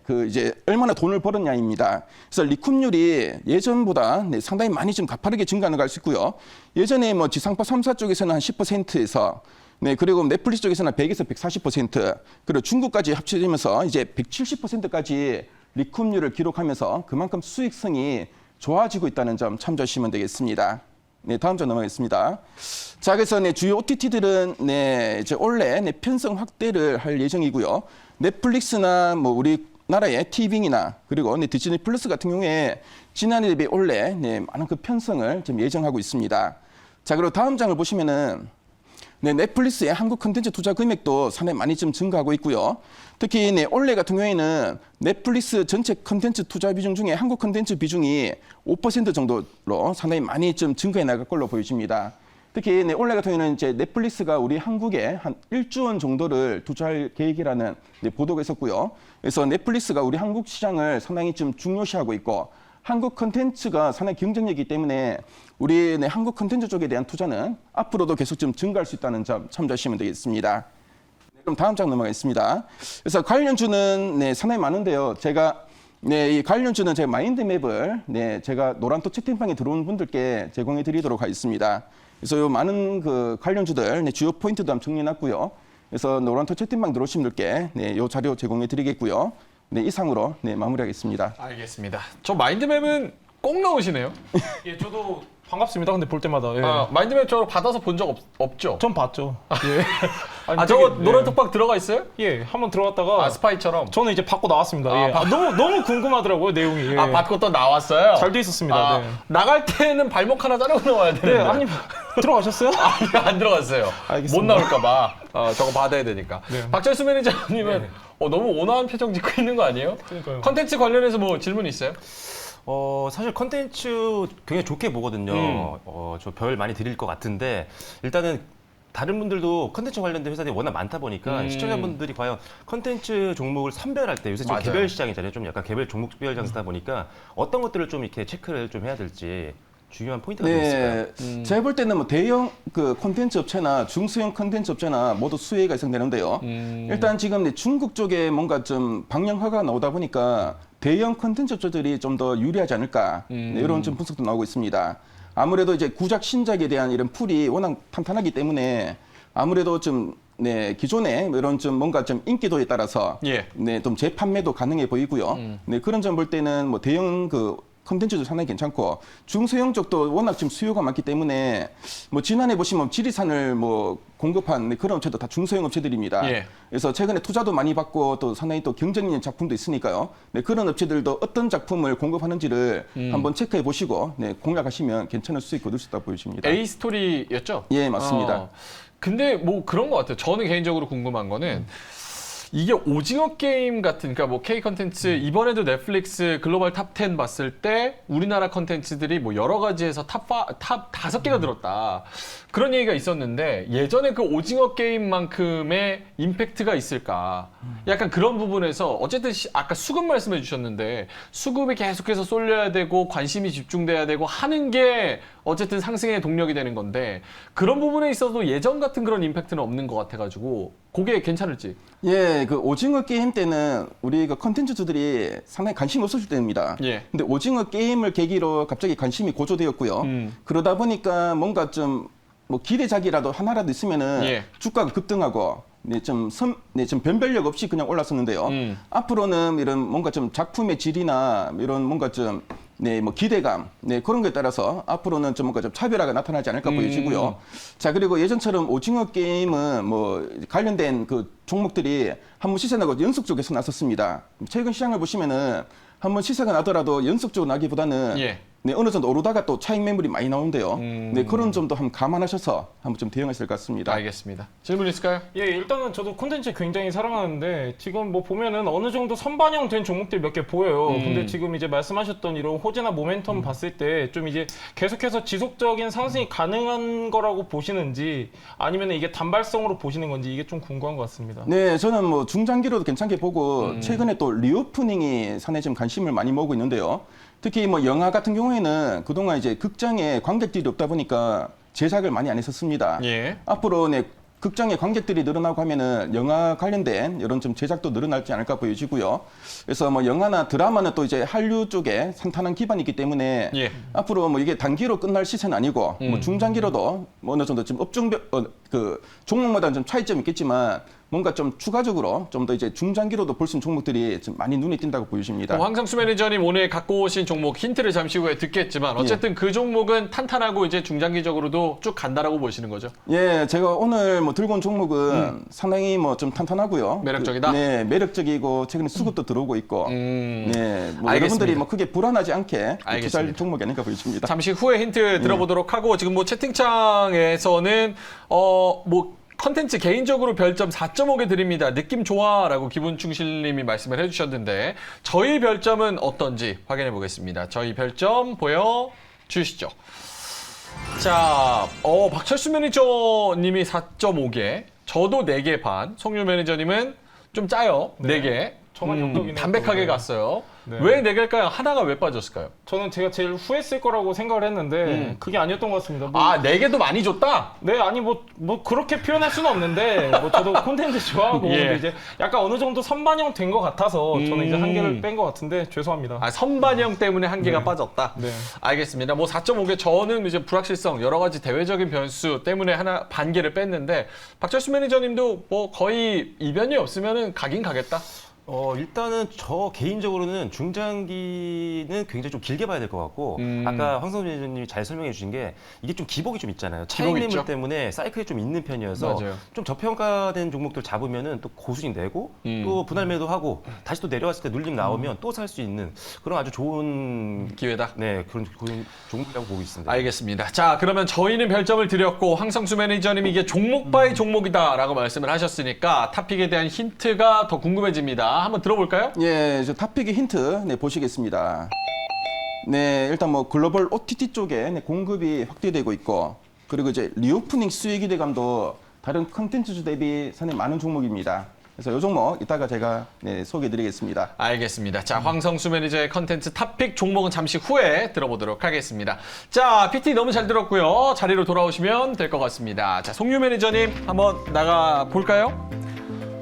그 이제 얼마나 돈을 벌었냐입니다. 그래서 리쿰률이 예전보다 상당히 많이 좀 가파르게 증가하는 걸 알 수 있고요. 예전에 뭐 지상파 3사 쪽에서는 한 10%에서 그리고 넷플릭스 쪽에서는 100에서 140%, 그리고 중국까지 합쳐지면서 이제 170%까지 리쿰률을 기록하면서 그만큼 수익성이 좋아지고 있다는 점 참조하시면 되겠습니다. 다음 점 넘어가겠습니다. 자, 그래서 주요 OTT들은 이제 올해 편성 확대를 할 예정이고요. 넷플릭스나 뭐 우리나라의 티빙이나 그리고 디즈니 플러스 같은 경우에 지난해 대비 올해 많은 그 편성을 좀 예정하고 있습니다. 자, 그리고 다음 장을 보시면은 넷플릭스의 한국 콘텐츠 투자 금액도 상당히 많이 좀 증가하고 있고요. 특히 올해 같은 경우에는 넷플릭스 전체 콘텐츠 투자 비중 중에 한국 콘텐츠 비중이 5% 정도로 상당히 많이 좀 증가해 나갈 걸로 보여집니다. 특히 올해 같은 경우는 이제 넷플릭스가 우리 한국에 한 1조 원 정도를 투자할 계획이라는 보도가 있었고요. 그래서 넷플릭스가 우리 한국 시장을 상당히 좀 중요시하고 있고 한국 콘텐츠가 상당히 경쟁력이기 때문에 우리 한국 콘텐츠 쪽에 대한 투자는 앞으로도 계속 좀 증가할 수 있다는 점 참조하시면 되겠습니다. 그럼 다음 장 넘어가겠습니다. 그래서 관련주는 상당히 많은데요. 제가 이 관련주는 제가 마인드맵을 제가 노란톡 채팅방에 들어온 분들께 제공해 드리도록 하겠습니다. 그래서 요 많은 그 관련주들 주요 포인트도 한번 정리해놨고요. 그래서 노란톡 채팅방 들어오신 분들께 요 자료 제공해 드리겠고요. 이상으로 마무리하겠습니다. 알겠습니다. 저 마인드맵은 꼭 넣으시네요. 예, 저도 반갑습니다. 근데 볼 때마다. 예. 마인드맵 저로 받아서 본 적 없죠? 전 봤죠. 예. 아니, 저거 되게, 노란 톡방 들어가 있어요? 예, 한번 들어갔다가 스파이처럼. 저는 이제 받고 나왔습니다. 예. 너무 궁금하더라고요, 내용이. 예. 받고 또 나왔어요? 잘 돼 있었습니다. 네. 나갈 때는 발목 하나 자르고 나와야 되는데. 네, 아니 들어가셨어요? 안 들어갔어요. 알겠습니다. 못 나올까봐. 저거 받아야 되니까. 네. 박철수 매니저님은 너무 온화한 표정 짓고 있는 거 아니에요? 그러니까요. 컨텐츠 관련해서 뭐 질문 있어요? 사실 컨텐츠 굉장히 좋게 보거든요. 저 별 많이 드릴 것 같은데 일단은 다른 분들도 컨텐츠 관련된 회사들이 워낙 많다 보니까 시청자분들이 과연 컨텐츠 종목을 선별할 때 요새 좀 맞아요. 개별 시장이잖아요. 좀 약간 개별 종목별 장사다 보니까 어떤 것들을 좀 이렇게 체크를 좀 해야 될지 중요한 포인트가 좀 있을까요? 제가 볼 때는 뭐 대형 그 콘텐츠 업체나 중소형 콘텐츠 업체나 모두 수혜가 예상되는데요. 일단 지금 중국 쪽에 뭔가 좀 방영화가 나오다 보니까 대형 콘텐츠 업체들이 좀 더 유리하지 않을까 이런 좀 분석도 나오고 있습니다. 아무래도 이제 구작 신작에 대한 이런 풀이 워낙 탄탄하기 때문에 아무래도 좀 기존에 이런 좀 뭔가 좀 인기도에 따라서 좀 재판매도 가능해 보이고요. 그런 점 볼 때는 뭐 대형 그 컨텐츠도 상당히 괜찮고 중소형 쪽도 워낙 지금 수요가 많기 때문에 뭐 지난해 보시면 지리산을 뭐 공급한 그런 업체도 다 중소형 업체들입니다. 그래서 최근에 투자도 많이 받고 또 상당히 또 경쟁 있는 작품도 있으니까요. 그런 업체들도 어떤 작품을 공급하는지를 한번 체크해 보시고 공략하시면 괜찮을 수 있고 늘 수 있다고 보여집니다. A 스토리였죠? 예, 맞습니다. 근데 뭐 그런 것 같아요. 저는 개인적으로 궁금한 거는 이게 오징어 게임 같은, 그러니까 뭐 K 컨텐츠 이번에도 넷플릭스 글로벌 탑 10 봤을 때 우리나라 컨텐츠들이 뭐 여러 가지에서 탑 5개가 들었다. 그런 얘기가 있었는데 예전에 그 오징어 게임만큼의 임팩트가 있을까? 약간 그런 부분에서 어쨌든 아까 수급 말씀해 주셨는데 수급이 계속해서 쏠려야 되고 관심이 집중돼야 되고 하는 게 어쨌든 상승의 동력이 되는 건데 그런 부분에 있어도 예전 같은 그런 임팩트는 없는 것 같아가지고 그게 괜찮을지. 예, 그 오징어 게임 때는 우리 그 컨텐츠주들이 상당히 관심이 없었을 때입니다. 근데 오징어 게임을 계기로 갑자기 관심이 고조되었고요. 그러다 보니까 뭔가 좀 뭐 기대작이라도 하나라도 있으면은 주가가 급등하고 좀 변별력 없이 그냥 올랐었는데요. 앞으로는 이런 뭔가 좀 작품의 질이나 이런 뭔가 좀 뭐 기대감, 그런 거에 따라서 앞으로는 좀 뭔가 좀 차별화가 나타나지 않을까 보여지고요. 자, 그리고 예전처럼 오징어 게임은 뭐 관련된 그 종목들이 한번 시세 나고 연속적으로 났었습니다. 최근 시장을 보시면은 한번 시세가 나더라도 연속적으로 나기보다는 어느 정도 오르다가 또 차익 매물이 많이 나오는데요. 그런 점도 한번 감안하셔서 한번 좀 대응하실 것 같습니다. 알겠습니다. 질문 있을까요? 예, 일단은 저도 콘텐츠 굉장히 사랑하는데 지금 뭐 보면은 어느 정도 선반영된 종목들이 몇 개 보여요. 근데 지금 이제 말씀하셨던 이런 호재나 모멘텀 봤을 때 좀 이제 계속해서 지속적인 상승이 가능한 거라고 보시는지 아니면 이게 단발성으로 보시는 건지 이게 좀 궁금한 것 같습니다. 네, 저는 뭐 중장기로도 괜찮게 보고 최근에 또 리오프닝이 상당히 좀 관심을 많이 모으고 있는데요. 특히 뭐 영화 같은 경우에는 그동안 이제 극장에 관객들이 없다 보니까 제작을 많이 안 했었습니다. 앞으로 극장에 관객들이 늘어나고 하면은 영화 관련된 이런 좀 제작도 늘어날지 않을까 보여지고요. 그래서 뭐 영화나 드라마는 또 이제 한류 쪽에 탄탄한 기반이 있기 때문에 앞으로 뭐 이게 단기로 끝날 시세는 아니고 뭐 중장기로도 뭐 어느 정도 좀 업종별 그 종목마다 좀 차이점이 있겠지만 뭔가 좀 추가적으로 좀 더 이제 중장기로도 볼 수 있는 종목들이 좀 많이 눈에 띈다고 보여집니다. 황상수 매니저님 오늘 갖고 오신 종목 힌트를 잠시 후에 듣겠지만 어쨌든 그 종목은 탄탄하고 이제 중장기적으로도 쭉 간다라고 보시는 거죠? 예, 제가 오늘 뭐 들고 온 종목은 상당히 뭐 좀 탄탄하고요. 매력적이다? 네, 매력적이고 최근에 수급도 들어오고 있고 뭐 여러분들이 뭐 크게 불안하지 않게 투자할 종목이 아닌가 보여집니다. 잠시 후에 힌트 들어보도록 하고 지금 뭐 채팅창에서는 뭐 컨텐츠 개인적으로 별점 4.5개 드립니다. 느낌 좋아라고 기분충실님이 말씀을 해주셨는데 저희 별점은 어떤지 확인해 보겠습니다. 저희 별점 보여주시죠. 자, 박철수 매니저님이 4.5개, 저도 4개 반, 송유 매니저님은 좀 짜요. 4개. 저만 엽떡이네요. 담백하게 네. 갔어요. 네. 왜 4개일까요? 하나가 왜 빠졌을까요? 저는 제가 제일 후했을 거라고 생각을 했는데 그게 아니었던 것 같습니다. 뭐, 4개도 많이 줬다? 네, 아니 뭐 그렇게 표현할 수는 없는데 뭐 저도 콘텐츠 좋아하고 예. 근데 이제 약간 어느 정도 선반영 된 것 같아서 저는 이제 한 개를 뺀 것 같은데 죄송합니다. 선반영 때문에 한 개가 빠졌다? 네. 알겠습니다. 뭐 4.5개 저는 이제 불확실성, 여러 가지 대외적인 변수 때문에 반 개를 뺐는데 박철수 매니저님도 뭐 거의 이변이 없으면은 가긴 가겠다? 일단은 저 개인적으로는 중장기는 굉장히 좀 길게 봐야 될 것 같고 아까 황성준 매니저님이 잘 설명해 주신 게 이게 좀 기복이 좀 있잖아요. 차익 있죠. 매물 때문에 사이클이 좀 있는 편이어서 맞아요. 좀 저평가된 종목들 잡으면은 또 고수익 내고 또 분할 매도하고 다시 또 내려왔을 때 눌림 나오면 또 살 수 있는 그런 아주 좋은 기회다? 네 그런 종목이라고 보고 있습니다. 알겠습니다. 자, 그러면 저희는 별점을 드렸고 황성수 매니저님이 이게 종목 바이 종목이다라고 말씀을 하셨으니까 탑픽에 대한 힌트가 더 궁금해집니다. 한번 들어볼까요? 예, 저 탑픽의 힌트 보시겠습니다. 네, 일단 뭐 글로벌 OTT 쪽에 공급이 확대되고 있고 그리고 이제 리오프닝 수익 기대감도 다른 컨텐츠주 대비 상당히 많은 종목입니다. 그래서 이 종목 이따가 제가 소개해드리겠습니다. 알겠습니다. 자, 황성수 매니저의 컨텐츠 탑픽 종목은 잠시 후에 들어보도록 하겠습니다. 자, PT 너무 잘 들었고요. 자리로 돌아오시면 될 것 같습니다. 자, 송유 매니저님 한번 나가 볼까요?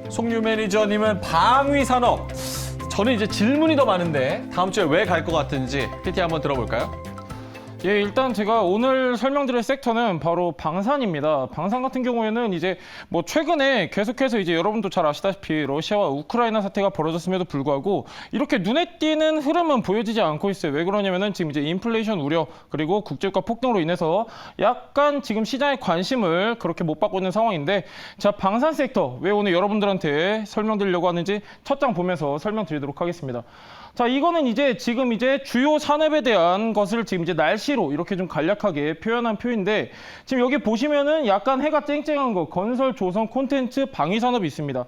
송유 매니저님은 방위산업. 저는 이제 질문이 더 많은데 다음 주에 왜 갈 것 같은지 PT 한번 들어볼까요? 예, 일단 제가 오늘 설명드릴 섹터는 바로 방산입니다. 방산 같은 경우에는 이제 뭐 최근에 계속해서 이제 여러분도 잘 아시다시피 러시아와 우크라이나 사태가 벌어졌음에도 불구하고 이렇게 눈에 띄는 흐름은 보여지지 않고 있어요. 왜 그러냐면은 지금 이제 인플레이션 우려 그리고 국제유가 폭등으로 인해서 약간 지금 시장의 관심을 그렇게 못 받고 있는 상황인데 자, 방산 섹터 왜 오늘 여러분들한테 설명드리려고 하는지 첫 장 보면서 설명드리도록 하겠습니다. 자, 이거는 이제 지금 이제 주요 산업에 대한 것을 지금 이제 날씨로 이렇게 좀 간략하게 표현한 표인데 지금 여기 보시면은 약간 해가 쨍쨍한 거 건설, 조선, 콘텐츠, 방위 산업이 있습니다.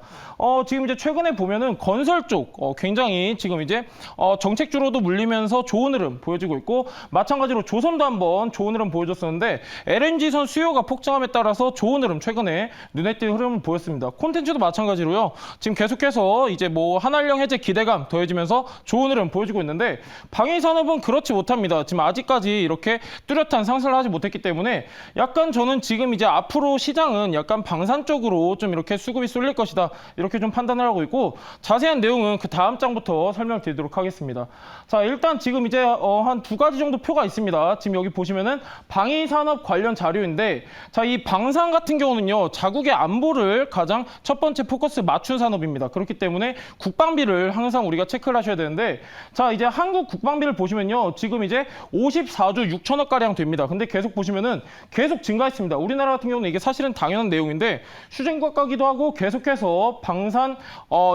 지금 이제 최근에 보면은 건설 쪽 굉장히 지금 이제 정책주로도 물리면서 좋은 흐름 보여지고 있고 마찬가지로 조선도 한번 좋은 흐름 보여줬었는데 LNG선 수요가 폭증함에 따라서 좋은 흐름 최근에 눈에 띄는 흐름을 보였습니다. 콘텐츠도 마찬가지로요. 지금 계속해서 이제 뭐 한한령 해제 기대감 더해지면서 좋은 흐름 보여주고 있는데 방위산업은 그렇지 못합니다. 지금 아직까지 이렇게 뚜렷한 상승을 하지 못했기 때문에 약간 저는 지금 이제 앞으로 시장은 약간 방산 쪽으로 좀 이렇게 수급이 쏠릴 것이다. 이렇게 좀 판단을 하고 있고 자세한 내용은 그 다음 장부터 설명드리도록 하겠습니다. 자, 일단 지금 이제 한 2가지 정도 표가 있습니다. 지금 여기 보시면은 방위산업 관련 자료인데 자, 이 방산 같은 경우는요. 자국의 안보를 가장 첫 번째 포커스 맞춘 산업입니다. 그렇기 때문에 국방비를 항상 우리가 체크를 하셔야 되는데 자, 이제 한국 국방비를 보시면요. 지금 이제 54조 6천억 가량 됩니다. 근데 계속 보시면은 계속 증가했습니다. 우리나라 같은 경우는 이게 사실은 당연한 내용인데 수준과까기도 하고 계속해서 방산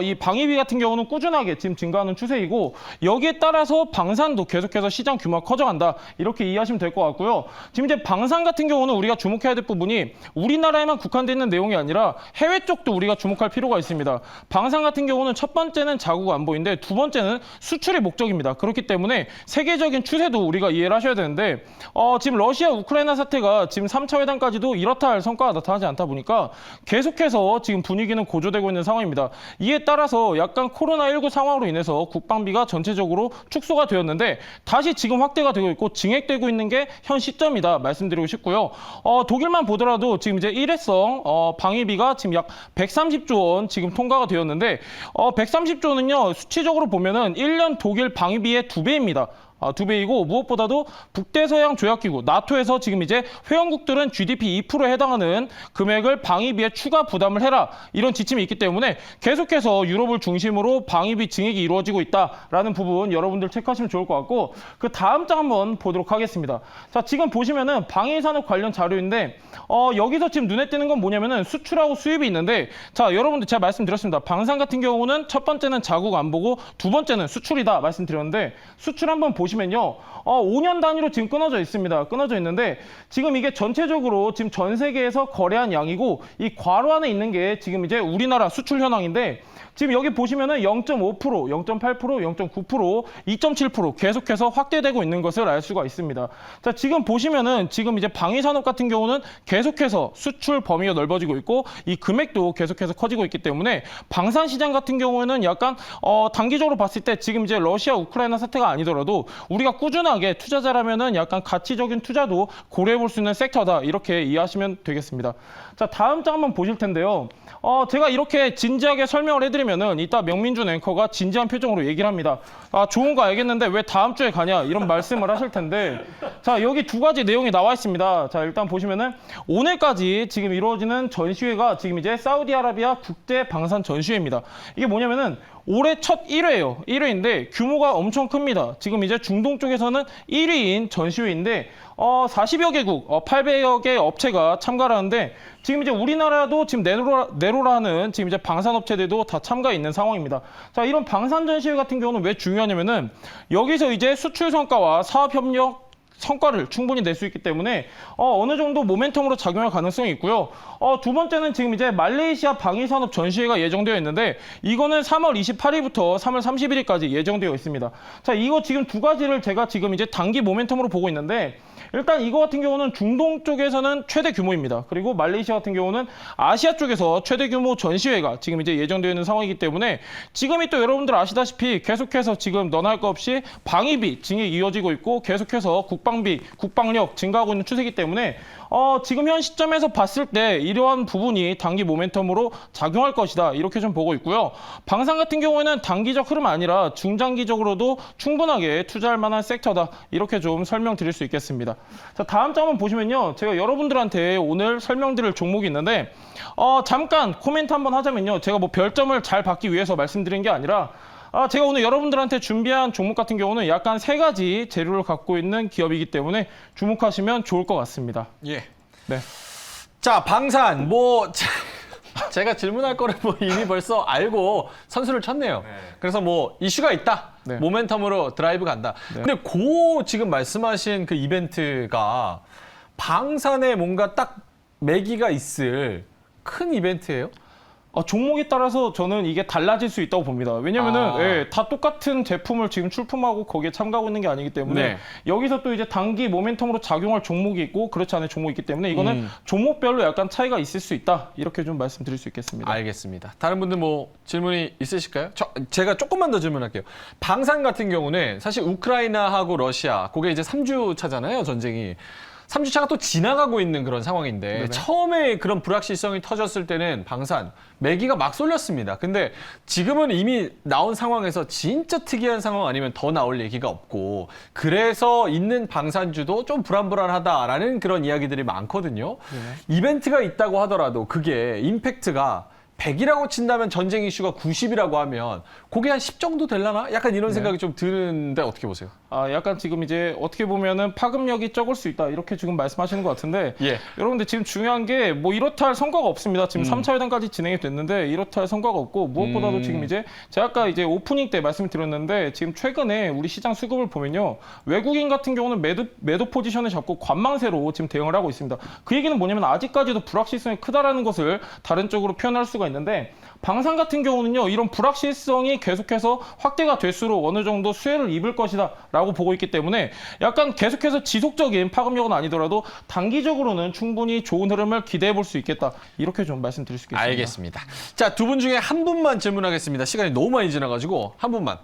이 방위비 같은 경우는 꾸준하게 지금 증가하는 추세이고 여기에 따라서 방산도 계속해서 시장 규모가 커져간다. 이렇게 이해하시면 될 것 같고요. 지금 이제 방산 같은 경우는 우리가 주목해야 될 부분이 우리나라에만 국한되어 있는 내용이 아니라 해외 쪽도 우리가 주목할 필요가 있습니다. 방산 같은 경우는 첫 번째는 자국 안보인데 두 번째는 수출의 목적입니다. 그렇기 때문에 세계적인 추세도 우리가 이해를 하셔야 되는데 지금 러시아 우크라이나 사태가 지금 3차 회담까지도 이렇다 할 성과가 나타나지 않다 보니까 계속해서 지금 분위기는 고조되고 있는 상황입니다. 이에 따라서 약간 코로나19 상황으로 인해서 국방비가 전체적으로 축소가 되었는데 다시 지금 확대가 되고 있고 증액되고 있는 게 현 시점이다 말씀드리고 싶고요. 독일만 보더라도 지금 이제 일회성 방위비가 지금 약 130조 원 지금 통과가 되었는데 130조는요 수치적으로 보면은 1년 독일 방위비의 2배입니다. 2배이고 무엇보다도 북대서양 조약기구 나토에서 지금 이제 회원국들은 GDP 2%에 해당하는 금액을 방위비에 추가 부담을 해라 이런 지침이 있기 때문에 계속해서 유럽을 중심으로 방위비 증액이 이루어지고 있다라는 부분 여러분들 체크하시면 좋을 것 같고 그 다음 장 한번 보도록 하겠습니다. 자, 지금 보시면은 방위산업 관련 자료인데 여기서 지금 눈에 띄는 건 뭐냐면은 수출하고 수입이 있는데 자, 여러분들 제가 말씀드렸습니다. 방산 같은 경우는 첫 번째는 자국 안보고 두 번째는 수출이다 말씀드렸는데 수출 한번 보시면 보시면요. 5년 단위로 지금 끊어져 있습니다. 끊어져 있는데 지금 이게 전체적으로 지금 전 세계에서 거래한 양이고 이 괄호 안에 있는 게 지금 이제 우리나라 수출 현황인데 지금 여기 보시면은 0.5%, 0.8%, 0.9%, 2.7% 계속해서 확대되고 있는 것을 알 수가 있습니다. 자, 지금 보시면은 지금 이제 방위산업 같은 경우는 계속해서 수출 범위가 넓어지고 있고 이 금액도 계속해서 커지고 있기 때문에 방산 시장 같은 경우에는 약간 단기적으로 봤을 때 지금 이제 러시아 우크라이나 사태가 아니더라도 우리가 꾸준하게 투자자라면은 약간 가치적인 투자도 고려해 볼 수 있는 섹터다 이렇게 이해하시면 되겠습니다. 자, 다음 장 한번 보실 텐데요. 제가 이렇게 진지하게 설명을 해드리면은 이따 명민준 앵커가 진지한 표정으로 얘기를 합니다. 좋은 거 알겠는데 왜 다음 주에 가냐 이런 말씀을 하실 텐데 자, 여기 두 가지 내용이 나와 있습니다. 자, 일단 보시면은 오늘까지 지금 이루어지는 전시회가 지금 이제 사우디아라비아 국제 방산 전시회입니다. 이게 뭐냐면은 올해 첫 1회예요. 1회인데 규모가 엄청 큽니다. 지금 이제 중동 쪽에서는 1위인 전시회인데 40여 개국, 800여 개 업체가 참가를 하는데 지금 이제 우리나라도 지금 내로라 하는 지금 이제 방산업체들도 다 참가해 있는 상황입니다. 자, 이런 방산 전시회 같은 경우는 왜 중요하냐면은 여기서 이제 수출 성과와 사업 협력 성과를 충분히 낼 수 있기 때문에 어느 정도 모멘텀으로 작용할 가능성이 있고요. 두 번째는 지금 이제 말레이시아 방위산업 전시회가 예정되어 있는데 이거는 3월 28일부터 3월 31일까지 예정되어 있습니다. 자, 이거 지금 두 가지를 제가 지금 이제 단기 모멘텀으로 보고 있는데 일단 이거 같은 경우는 중동 쪽에서는 최대 규모입니다. 그리고 말레이시아 같은 경우는 아시아 쪽에서 최대 규모 전시회가 지금 이제 예정되어 있는 상황이기 때문에 지금이 또 여러분들 아시다시피 계속해서 지금 너나 할 거 없이 방위비 증액이 이어지고 있고 계속해서 국방비, 국방력 증가하고 있는 추세이기 때문에 지금 현 시점에서 봤을 때 이러한 부분이 단기 모멘텀으로 작용할 것이다. 이렇게 좀 보고 있고요. 방산 같은 경우에는 단기적 흐름 아니라 중장기적으로도 충분하게 투자할 만한 섹터다. 이렇게 좀 설명드릴 수 있겠습니다. 자, 다음 장 한번 보시면요. 제가 여러분들한테 오늘 설명드릴 종목이 있는데 잠깐 코멘트 한번 하자면요. 제가 뭐 별점을 잘 받기 위해서 말씀드린 게 아니라 제가 오늘 여러분들한테 준비한 종목 같은 경우는 약간 세 가지 재료를 갖고 있는 기업이기 때문에 주목하시면 좋을 것 같습니다. 예. 네. 자, 방산 제가 질문할 거를 뭐 이미 벌써 알고 선수를 쳤네요. 그래서 뭐 이슈가 있다. 네. 모멘텀으로 드라이브 간다. 네. 근데 지금 말씀하신 그 이벤트가 방산에 뭔가 딱 매기가 있을 큰 이벤트예요? 종목에 따라서 저는 이게 달라질 수 있다고 봅니다. 왜냐면은 다 똑같은 제품을 지금 출품하고 거기에 참가하고 있는 게 아니기 때문에 네. 여기서 또 이제 단기 모멘텀으로 작용할 종목이 있고 그렇지 않은 종목이 있기 때문에 이거는 종목별로 약간 차이가 있을 수 있다. 이렇게 좀 말씀드릴 수 있겠습니다. 알겠습니다. 다른 분들 뭐 질문이 있으실까요? 제가 조금만 더 질문할게요. 방산 같은 경우는 사실 우크라이나하고 러시아, 그게 이제 3주 차잖아요, 전쟁이. 3주차가 또 지나가고 있는 그런 상황인데 네네. 처음에 그런 불확실성이 터졌을 때는 방산, 매기가 막 쏠렸습니다. 근데 지금은 이미 나온 상황에서 진짜 특이한 상황 아니면 더 나올 얘기가 없고 그래서 있는 방산주도 좀 불안불안하다라는 그런 이야기들이 많거든요. 네. 이벤트가 있다고 하더라도 그게 임팩트가 100이라고 친다면 전쟁 이슈가 90이라고 하면 그게 한 10 정도 되려나? 약간 이런 생각이 좀 드는데 어떻게 보세요? 약간 지금 이제 어떻게 보면은 파급력이 적을 수 있다. 이렇게 지금 말씀하시는 것 같은데 예. 여러분들 지금 중요한 게 뭐 이렇다 할 성과가 없습니다. 지금 3차 회담까지 진행이 됐는데 이렇다 할 성과가 없고 무엇보다도 지금 이제 제가 아까 이제 오프닝 때 말씀드렸는데 지금 최근에 우리 시장 수급을 보면요. 외국인 같은 경우는 매도 포지션을 잡고 관망세로 지금 대응을 하고 있습니다. 그 얘기는 뭐냐면 아직까지도 불확실성이 크다라는 것을 다른 쪽으로 표현할 수가 있는데 방산 같은 경우는요. 이런 불확실성이 계속해서 확대가 될수록 어느 정도 수혜를 입을 것이다 라고 보고 있기 때문에 약간 계속해서 지속적인 파급력은 아니더라도 단기적으로는 충분히 좋은 흐름을 기대해 볼 수 있겠다. 이렇게 좀 말씀드릴 수 있겠습니다. 알겠습니다. 자, 두 분 중에 한 분만 질문하겠습니다. 시간이 너무 많이 지나가지고 한 분만.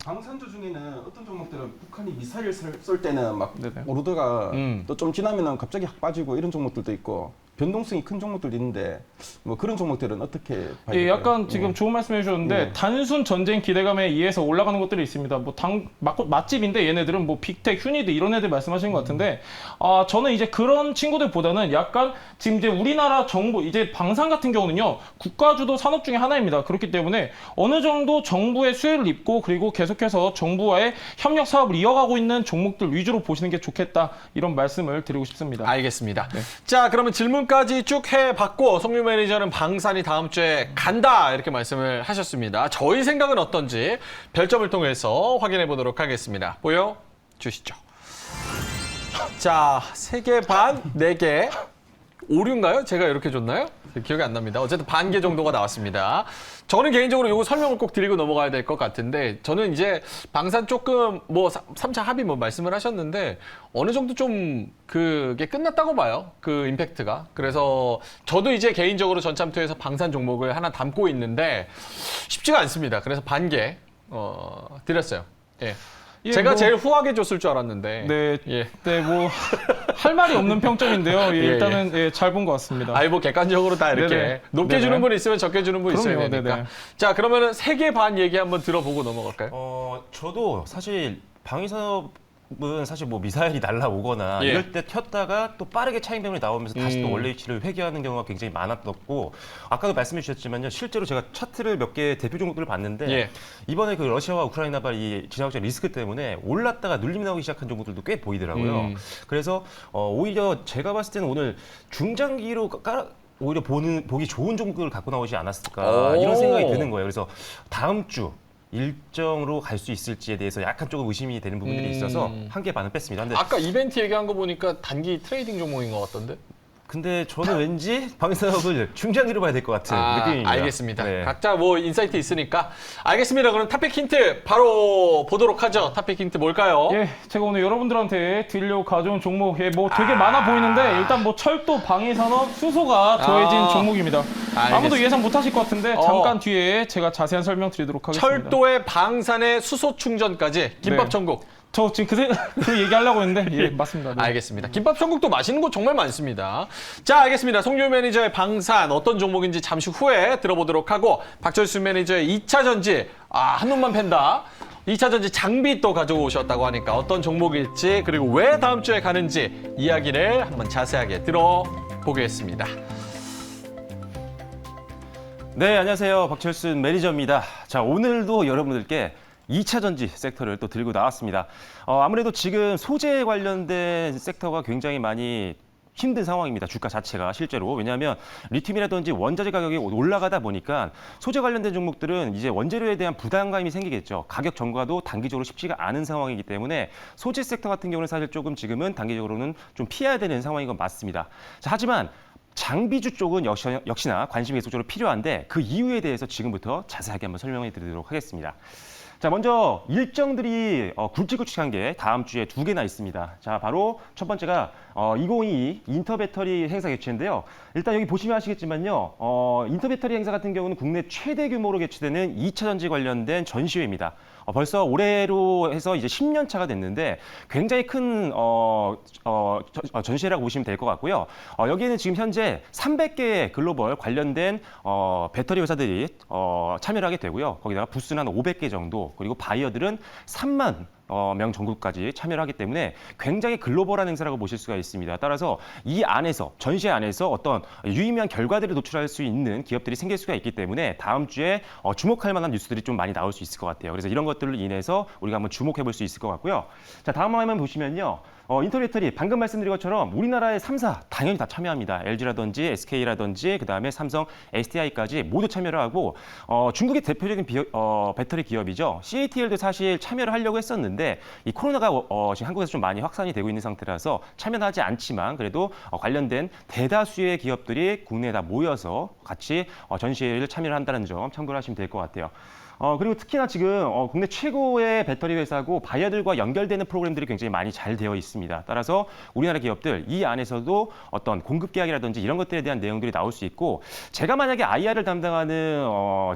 방산주 중에는 어떤 종목들은 북한이 미사일 쏠 때는 막 네네. 오르다가 또 좀 지나면은 갑자기 확 빠지고 이런 종목들도 있고 변동성이 큰 종목들도 있는데 뭐 그런 종목들은 어떻게 봐야 될까요? 약간 지금 좋은 말씀해 주셨는데 단순 전쟁 기대감에 의해서 올라가는 것들이 있습니다. 뭐 맛집인데 얘네들은 뭐 빅텍, 휴니드 이런 애들 말씀하시는 것 같은데 저는 이제 그런 친구들보다는 약간 지금 이제 우리나라 정부 이제 방산 같은 경우는요 국가주도 산업 중에 하나입니다. 그렇기 때문에 어느 정도 정부의 수혜를 입고 그리고 계속해서 정부와의 협력 사업을 이어가고 있는 종목들 위주로 보시는 게 좋겠다 이런 말씀을 드리고 싶습니다. 알겠습니다. 자, 그러면 질문 설명까지 쭉 해봤고 송유 매니저는 방산이 다음 주에 간다 이렇게 말씀을 하셨습니다. 저희 생각은 어떤지 별점을 통해서 확인해 보도록 하겠습니다. 보여주시죠. 자, 3개 반, 4개. 오류인가요? 제가 이렇게 줬나요? 기억이 안 납니다. 어쨌든 반 개 정도가 나왔습니다. 저는 개인적으로 이거 설명을 꼭 드리고 넘어가야 될 것 같은데 저는 이제 방산 조금 뭐 3차 합의 뭐 말씀을 하셨는데 어느 정도 좀 그게 끝났다고 봐요. 그 임팩트가. 그래서 저도 이제 개인적으로 전참투에서 방산 종목을 하나 담고 있는데 쉽지가 않습니다. 그래서 반 개 드렸어요. 예. 예, 제가 뭐, 제일 후하게 줬을 줄 알았는데. 네, 예. 네, 뭐 할 말이 없는 평점인데요. 예, 예, 일단은 예, 잘 본 것 같습니다. 아이 뭐 객관적으로 다 이렇게 네네. 높게 네네. 주는 분 있으면 적게 주는 분 있어야 그럼요, 되니까. 네네. 자, 그러면은 3개 반 얘기 한번 들어보고 넘어갈까요? 저도 사실 방위산업은 사실 뭐 미사일이 날라오거나 예. 이럴 때 켰다가 또 빠르게 차익명이 나오면서 다시 또 원래 위치를 회귀하는 경우가 굉장히 많았었고 아까도 말씀해 주셨지만요. 실제로 제가 차트를 몇 개 대표 종목들을 봤는데 예. 이번에 그 러시아와 우크라이나발 이 지정학적 리스크 때문에 올랐다가 눌림 나오기 시작한 종목들도 꽤 보이더라고요. 그래서 오히려 제가 봤을 때는 오늘 중장기로 오히려 보기 좋은 종목을 갖고 나오지 않았을까 오. 이런 생각이 드는 거예요. 그래서 다음 주 일정으로 갈 수 있을지에 대해서 약간 조금 의심이 되는 부분들이 있어서 한 개 반은 뺐습니다. 아까 이벤트 얘기한 거 보니까 단기 트레이딩 종목인 것 같던데? 근데 저는 왠지 방위산업을 중장기로 봐야 될 것 같은 느낌입니다. 알겠습니다. 네. 각자 뭐 인사이트 있으니까. 알겠습니다. 그럼 탑픽 힌트 바로 보도록 하죠. 탑픽 힌트 뭘까요? 예, 제가 오늘 여러분들한테 드리려고 가져온 종목, 예, 뭐 되게 많아 보이는데 일단 뭐 철도, 방위산업, 수소가 더해진 종목입니다. 알겠습니다. 아무도 예상 못하실 것 같은데 잠깐 뒤에 제가 자세한 설명 드리도록 하겠습니다. 철도의 방산의 수소 충전까지 김밥 네. 천국. 저 지금 그 얘기하려고 했는데 예, 맞습니다. 네. 알겠습니다. 김밥 천국도 맛있는 곳 정말 많습니다. 자, 알겠습니다. 송유 매니저의 방산 어떤 종목인지 잠시 후에 들어보도록 하고 박철수 매니저의 2차 전지 한눈만 팬다. 2차 전지 장비 또 가져오셨다고 하니까 어떤 종목일지 그리고 왜 다음 주에 가는지 이야기를 한번 자세하게 들어보겠습니다. 네, 안녕하세요. 박철순 매니저입니다. 자, 오늘도 여러분들께 2차 전지 섹터를 또 들고 나왔습니다. 아무래도 지금 소재 관련된 섹터가 굉장히 많이 힘든 상황입니다. 주가 자체가 실제로. 왜냐하면 리튬이라든지 원자재 가격이 올라가다 보니까 소재 관련된 종목들은 이제 원재료에 대한 부담감이 생기겠죠. 가격 전가도 단기적으로 쉽지가 않은 상황이기 때문에 소재 섹터 같은 경우는 사실 조금 지금은 단기적으로는 좀 피해야 되는 상황인 건 맞습니다. 자, 하지만 장비주 쪽은 역시나 관심이 계속적으로 필요한데 그 이유에 대해서 지금부터 자세하게 한번 설명해 드리도록 하겠습니다. 자, 먼저 일정들이 굵직굵직한 게 다음 주에 2개나 있습니다. 자, 바로 첫 번째가 2022 인터배터리 행사 개최인데요. 일단 여기 보시면 아시겠지만요. 인터배터리 행사 같은 경우는 국내 최대 규모로 개최되는 2차 전지 관련된 전시회입니다. 벌써 올해로 해서 이제 10년 차가 됐는데 굉장히 큰 전시회라고 보시면 될 것 같고요. 여기에는 지금 현재 300개의 글로벌 관련된 배터리 회사들이 참여를 하게 되고요. 거기다가 부스는 한 500개 정도, 그리고 바이어들은 3만 명 정도까지 참여를 하기 때문에 굉장히 글로벌한 행사라고 보실 수가 있습니다. 따라서 이 안에서, 전시회 안에서 어떤 유의미한 결과들을 노출할 수 있는 기업들이 생길 수가 있기 때문에 다음 주에 주목할 만한 뉴스들이 좀 많이 나올 수 있을 것 같아요. 그래서 이런 것들을 인해서 우리가 한번 주목해 볼 수 있을 것 같고요. 자, 다음 화면 보시면요. 인터배터리 방금 말씀드린 것처럼 우리나라의 3사 당연히 다 참여합니다. LG라든지 SK라든지 그다음에 삼성, SDI까지 모두 참여를 하고 중국의 대표적인 배터리 기업이죠. CATL도 사실 참여를 하려고 했었는데 이 코로나가 지금 한국에서 좀 많이 확산이 되고 있는 상태라서 참여는 하지 않지만 그래도 관련된 대다수의 기업들이 국내에 다 모여서 같이 전시회를 참여를 한다는 점 참고를 하시면 될 것 같아요. 그리고 특히나 지금 국내 최고의 배터리 회사고 바이어들과 연결되는 프로그램들이 굉장히 많이 잘 되어 있습니다. 따라서 우리나라 기업들 이 안에서도 어떤 공급 계약이라든지 이런 것들에 대한 내용들이 나올 수 있고 제가 만약에 IR을 담당하는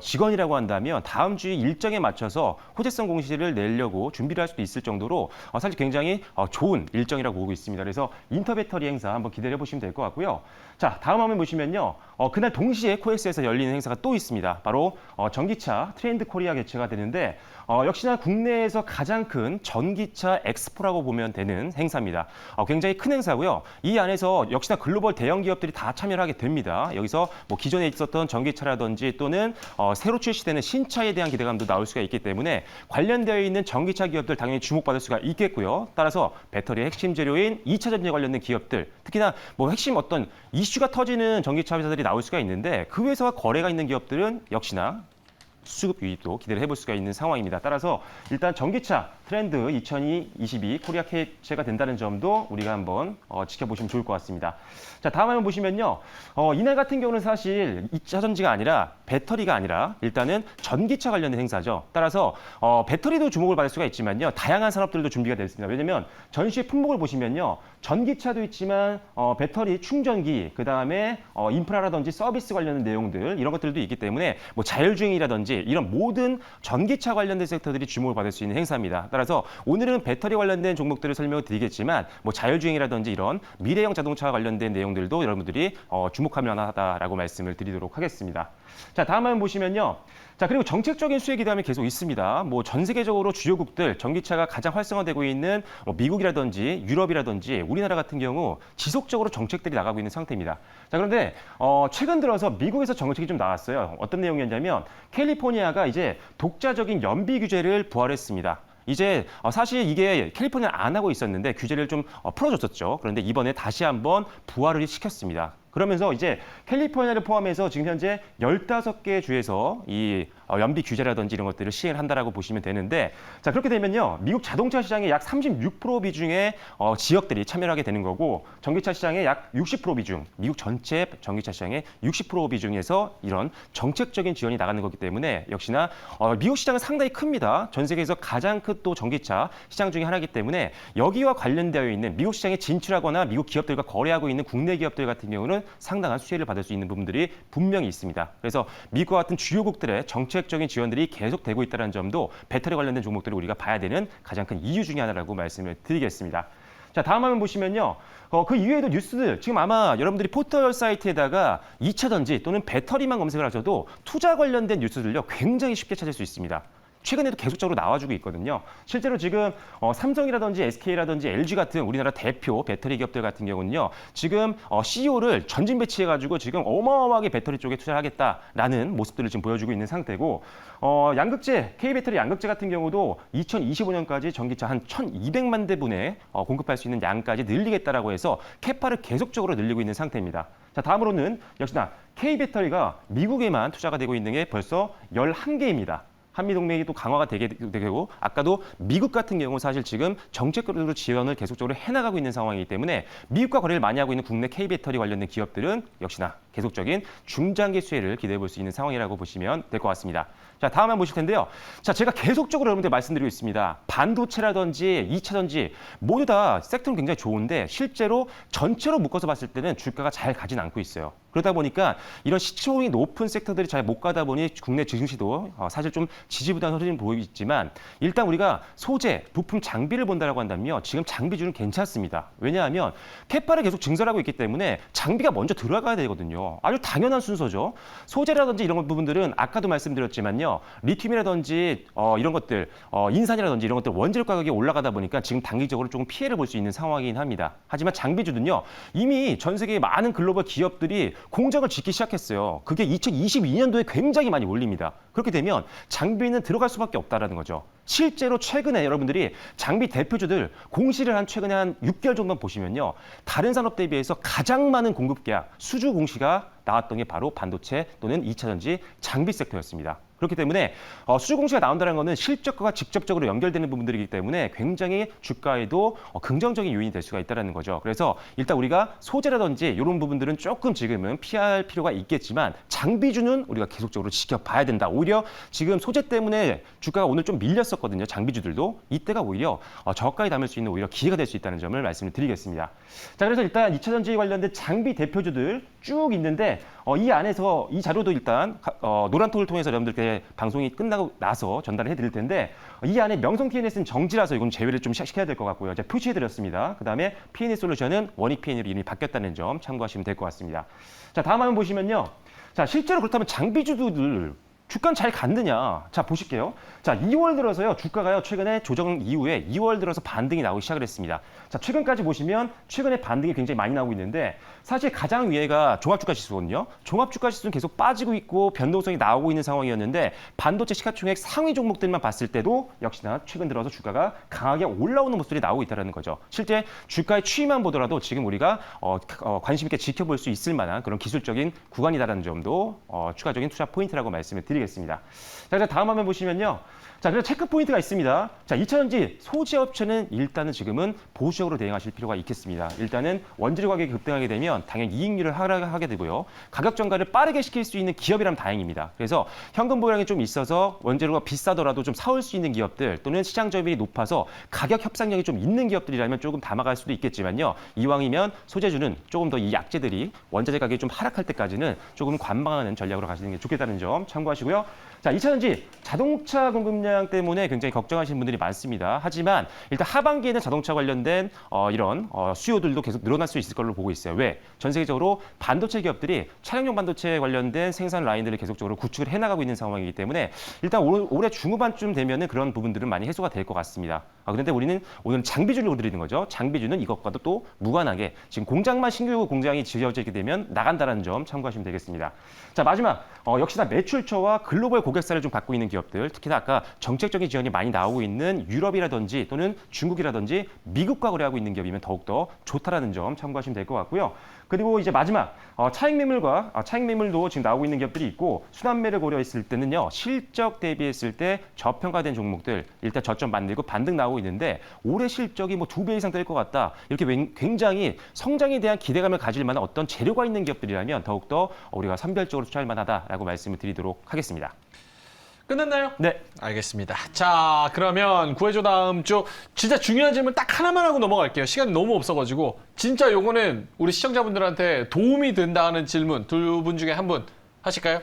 직원이라고 한다면 다음 주에 일정에 맞춰서 호재성 공시를 내려고 준비를 할 수도 있을 정도로 사실 굉장히 좋은 일정이라고 보고 있습니다. 그래서 인터배터리 행사 한번 기대해 보시면 될 것 같고요. 자, 다음 화면 보시면요. 그날 동시에 코엑스에서 열리는 행사가 또 있습니다. 바로 전기차 트렌드 코리아 개최가 되는데 역시나 국내에서 가장 큰 전기차 엑스포라고 보면 되는 행사입니다. 굉장히 큰 행사고요. 이 안에서 역시나 글로벌 대형 기업들이 다 참여를 하게 됩니다. 여기서 뭐 기존에 있었던 전기차라든지 또는 새로 출시되는 신차에 대한 기대감도 나올 수가 있기 때문에 관련되어 있는 전기차 기업들 당연히 주목받을 수가 있겠고요. 따라서 배터리의 핵심 재료인 2차 전지에 관련된 기업들, 특히나 뭐 핵심 어떤 이슈가 터지는 전기차 회사들이 나올 수가 있는데 그 회사와 거래가 있는 기업들은 역시나 수급 유입도 기대를 해볼 수가 있는 상황입니다. 따라서 일단 전기차 트렌드 2022 코리아 개최가 된다는 점도 우리가 한번 지켜보시면 좋을 것 같습니다. 자, 다음 화면 보시면요. 이날 같은 경우는 사실 2차 전지가 아니라 배터리가 아니라 일단은 전기차 관련된 행사죠. 따라서 배터리도 주목을 받을 수가 있지만요. 다양한 산업들도 준비가 되어 있습니다. 왜냐하면 전시의 품목을 보시면요. 전기차도 있지만 배터리 충전기, 그다음에 인프라라든지 서비스 관련된 내용들 이런 것들도 있기 때문에 뭐 자율주행이라든지 이런 모든 전기차 관련된 섹터들이 주목을 받을 수 있는 행사입니다. 따라서 오늘은 배터리 관련된 종목들을 설명을 드리겠지만 뭐 자율주행이라든지 이런 미래형 자동차 관련된 내용들도 여러분들이 주목할 만하다라고 말씀을 드리도록 하겠습니다. 자, 다음 화면 보시면요. 자, 그리고 정책적인 수혜 기대감이 계속 있습니다. 뭐 전 세계적으로 주요국들 전기차가 가장 활성화되고 있는 뭐 미국이라든지 유럽이라든지 우리나라 같은 경우 지속적으로 정책들이 나가고 있는 상태입니다. 자, 그런데 최근 들어서 미국에서 정책이 좀 나왔어요. 어떤 내용이었냐면 캘리포니아가 이제 독자적인 연비 규제를 부활했습니다. 이제 사실 이게 캘리포니아는 안 하고 있었는데 규제를 좀 풀어줬었죠. 그런데 이번에 다시 한번 부활을 시켰습니다. 그러면서 이제 캘리포니아를 포함해서 지금 현재 15개 주에서 이 연비 규제라든지 이런 것들을 시행을 한다라고 보시면 되는데, 자, 그렇게 되면요. 미국 자동차 시장의 약 36% 비중의 지역들이 참여를 하게 되는 거고, 전기차 시장의 약 60% 비중, 미국 전체 전기차 시장의 60% 비중에서 이런 정책적인 지원이 나가는 거기 때문에 역시나 미국 시장은 상당히 큽니다. 전 세계에서 가장 큰 또 전기차 시장 중에 하나이기 때문에 여기와 관련되어 있는 미국 시장에 진출하거나 미국 기업들과 거래하고 있는 국내 기업들 같은 경우는 상당한 수혜를 받을 수 있는 부분들이 분명히 있습니다. 그래서 미국과 같은 주요국들의 정책적인 지원들이 계속되고 있다는 점도 배터리 관련된 종목들을 우리가 봐야 되는 가장 큰 이유 중에 하나라고 말씀을 드리겠습니다. 자, 다음 화면 보시면요. 그 이외에도 뉴스들, 지금 아마 여러분들이 포털 사이트에다가 2차 전지 또는 배터리만 검색을 하셔도 투자 관련된 뉴스들요, 굉장히 쉽게 찾을 수 있습니다. 최근에도 계속적으로 나와주고 있거든요. 실제로 지금 삼성이라든지 SK라든지 LG 같은 우리나라 대표 배터리 기업들 같은 경우는요. 지금 CEO를 전진 배치해가지고 지금 어마어마하게 배터리 쪽에 투자를 하겠다라는 모습들을 지금 보여주고 있는 상태고, 양극재, K배터리 양극재 같은 경우도 2025년까지 전기차 한 1,200만 대분에 공급할 수 있는 양까지 늘리겠다라고 해서 캐파를 계속적으로 늘리고 있는 상태입니다. 자, 다음으로는 역시나 K배터리가 미국에만 투자가 되고 있는 게 벌써 11개입니다. 한미동맹이 또 강화가 되고 아까도 미국 같은 경우 사실 지금 정책적으로 지원을 계속적으로 해나가고 있는 상황이기 때문에 미국과 거래를 많이 하고 있는 국내 K배터리 관련된 기업들은 역시나 계속적인 중장기 수혜를 기대해 볼 수 있는 상황이라고 보시면 될 것 같습니다. 자, 다음 한번 보실 텐데요. 자, 제가 계속적으로 여러분들 말씀드리고 있습니다. 반도체라든지 2차 전지 모두 다 섹터는 굉장히 좋은데 실제로 전체로 묶어서 봤을 때는 주가가 잘 가진 않고 있어요. 그러다 보니까 이런 시총이 높은 섹터들이 잘 못 가다 보니 국내 증시도 사실 좀 지지부진한 흐름이 보이지만 일단 우리가 소재, 부품, 장비를 본다라고 한다면 지금 장비주는 괜찮습니다. 왜냐하면 캐파를 계속 증설하고 있기 때문에 장비가 먼저 들어가야 되거든요. 아주 당연한 순서죠. 소재라든지 이런 부분들은 아까도 말씀드렸지만요. 리튬이라든지 이런 것들, 인산이라든지 이런 것들 원재료 가격이 올라가다 보니까 지금 단기적으로 조금 피해를 볼 수 있는 상황이긴 합니다. 하지만 장비주는요. 이미 전 세계의 많은 글로벌 기업들이 공장을 짓기 시작했어요. 그게 2022년도에 굉장히 많이 올립니다. 그렇게 되면 장비는 들어갈 수밖에 없다라는 거죠. 실제로 최근에 여러분들이 장비 대표주들 공시를 한 최근에 한 6개월 정도 보시면요. 다른 산업 대비해서 가장 많은 공급 계약, 수주 공시가 나왔던 게 바로 반도체 또는 2차 전지 장비 섹터였습니다. 그렇기 때문에 수주 공시가 나온다는 것은 실적과 직접적으로 연결되는 부분들이기 때문에 굉장히 주가에도 긍정적인 요인이 될 수가 있다는 거죠. 그래서 일단 우리가 소재라든지 이런 부분들은 조금 지금은 피할 필요가 있겠지만 장비주는 우리가 계속적으로 지켜봐야 된다. 오히려 지금 소재 때문에 주가가 오늘 좀 밀렸었거든요. 장비주들도. 이때가 오히려 저가에 담을 수 있는 오히려 기회가 될 수 있다는 점을 말씀을 드리겠습니다. 자, 그래서 일단 2차 전지 관련된 장비 대표주들 쭉 있는데 이 안에서 이 자료도 일단 노란톡을 통해서 여러분들께 방송이 끝나고 나서 전달을 해드릴 텐데 이 안에 명성 TNS는 정지라서 이건 제외를 좀 시켜야 될 것 같고요. 제가 표시해드렸습니다. 그 다음에 P&E 솔루션은 원익 P&E로 이름이 바뀌었다는 점 참고하시면 될 것 같습니다. 자, 다음 화면 보시면요. 자, 실제로 그렇다면 장비주들 주가는 잘 갔느냐? 자, 보실게요. 자, 2월 들어서요. 주가가요. 최근에 조정 이후에 2월 들어서 반등이 나오기 시작을 했습니다. 자, 최근까지 보시면 최근에 반등이 굉장히 많이 나오고 있는데 사실 가장 위에가 종합주가 지수거든요. 종합주가 지수는 계속 빠지고 있고 변동성이 나오고 있는 상황이었는데 반도체 시가총액 상위 종목들만 봤을 때도 역시나 최근 들어서 주가가 강하게 올라오는 모습들이 나오고 있다는 거죠. 실제 주가의 추이만 보더라도 지금 우리가 관심 있게 지켜볼 수 있을 만한 그런 기술적인 구간이다라는 점도 추가적인 투자 포인트라고 말씀을 드리겠습니다. 자, 다음 화면 보시면요. 자, 그래서 체크 포인트가 있습니다. 자, 2차전지 소재 업체는 일단은 지금은 보수적으로 대응하실 필요가 있겠습니다. 일단은 원재료 가격이 급등하게 되면 당연히 이익률을 하락하게 되고요. 가격 전가를 빠르게 시킬 수 있는 기업이라면 다행입니다. 그래서 현금 보유량이 좀 있어서 원재료가 비싸더라도 좀 사올 수 있는 기업들 또는 시장 점유율이 높아서 가격 협상력이 좀 있는 기업들이라면 조금 담아갈 수도 있겠지만요. 이왕이면 소재주는 조금 더 이 약재들이 원자재 가격이 좀 하락할 때까지는 조금 관망하는 전략으로 가시는 게 좋겠다는 점 참고하시고요. 자, 2차전지 자동차 공급량 때문에 굉장히 걱정하시는 분들이 많습니다. 하지만 일단 하반기에는 자동차 관련된 이런 수요들도 계속 늘어날 수 있을 걸로 보고 있어요. 왜? 전 세계적으로 반도체 기업들이 차량용 반도체 관련된 생산 라인들을 계속적으로 구축을 해나가고 있는 상황이기 때문에 일단 올해 중후반쯤 되면은 그런 부분들은 많이 해소가 될 것 같습니다. 그런데 우리는 오늘 장비주를 드리는 거죠. 장비주는 이것과도 또 무관하게 지금 공장만 신규 공장이 지어지게 되면 나간다는 점 참고하시면 되겠습니다. 자, 마지막 역시나 매출처와 글로벌 고객사를 좀 갖고 있는 기업들, 특히나 아까 정책적인 지원이 많이 나오고 있는 유럽이라든지 또는 중국이라든지 미국과 거래하고 있는 기업이면 더욱더 좋다라는 점 참고하시면 될 것 같고요. 그리고 이제 마지막 차익 매물도 지금 나오고 있는 기업들이 있고 순환매를 고려했을 때는요. 실적 대비했을 때 저평가된 종목들 일단 저점 만들고 반등 나오고 있는데 올해 실적이 뭐 2배 이상 될 것 같다. 이렇게 굉장히 성장에 대한 기대감을 가질 만한 어떤 재료가 있는 기업들이라면 더욱더 우리가 선별적으로 투자할 만하다라고 말씀을 드리도록 하겠습니다. 끝났나요? 네. 알겠습니다. 자, 그러면 구해줘 다음 주 진짜 중요한 질문 딱 하나만 하고 넘어갈게요. 시간이 너무 없어가지고 진짜 요거는 우리 시청자분들한테 도움이 된다는 질문 두 분 중에 한 분 하실까요?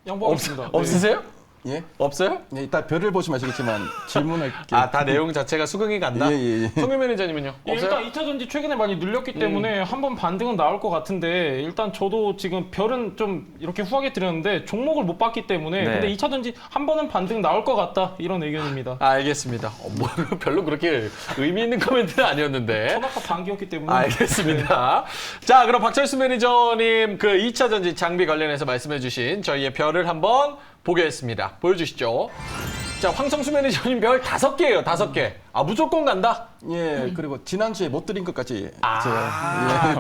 양보하겠습니다. 없으세요? 예? 없어요? 예, 이따 별을 보시면 아시겠지만 질문할 게 다 내용 자체가 수긍이 간다? 예. 송유 매니저님은요? 예, 없어요? 일단 2차전지 최근에 많이 눌렸기 때문에 한번 반등은 나올 것 같은데 일단 저도 지금 별은 좀 이렇게 후하게 드렸는데 종목을 못 봤기 때문에 네. 근데 2차전지 한 번은 반등 나올 것 같다 이런 의견입니다. 알겠습니다. 뭐 별로 그렇게 의미 있는 코멘트는 아니었는데. 천아까 반기였기 때문에 알겠습니다. 자, 그럼 박철수 매니저님 그 2차 전지 장비 관련해서 말씀해주신 저희의 별을 한번 보겠습니다. 보여주시죠. 자, 황성수 매니저님 별 5개예요, 5개. 무조건 간다? 예, 그리고 지난주에 못 드린 것까지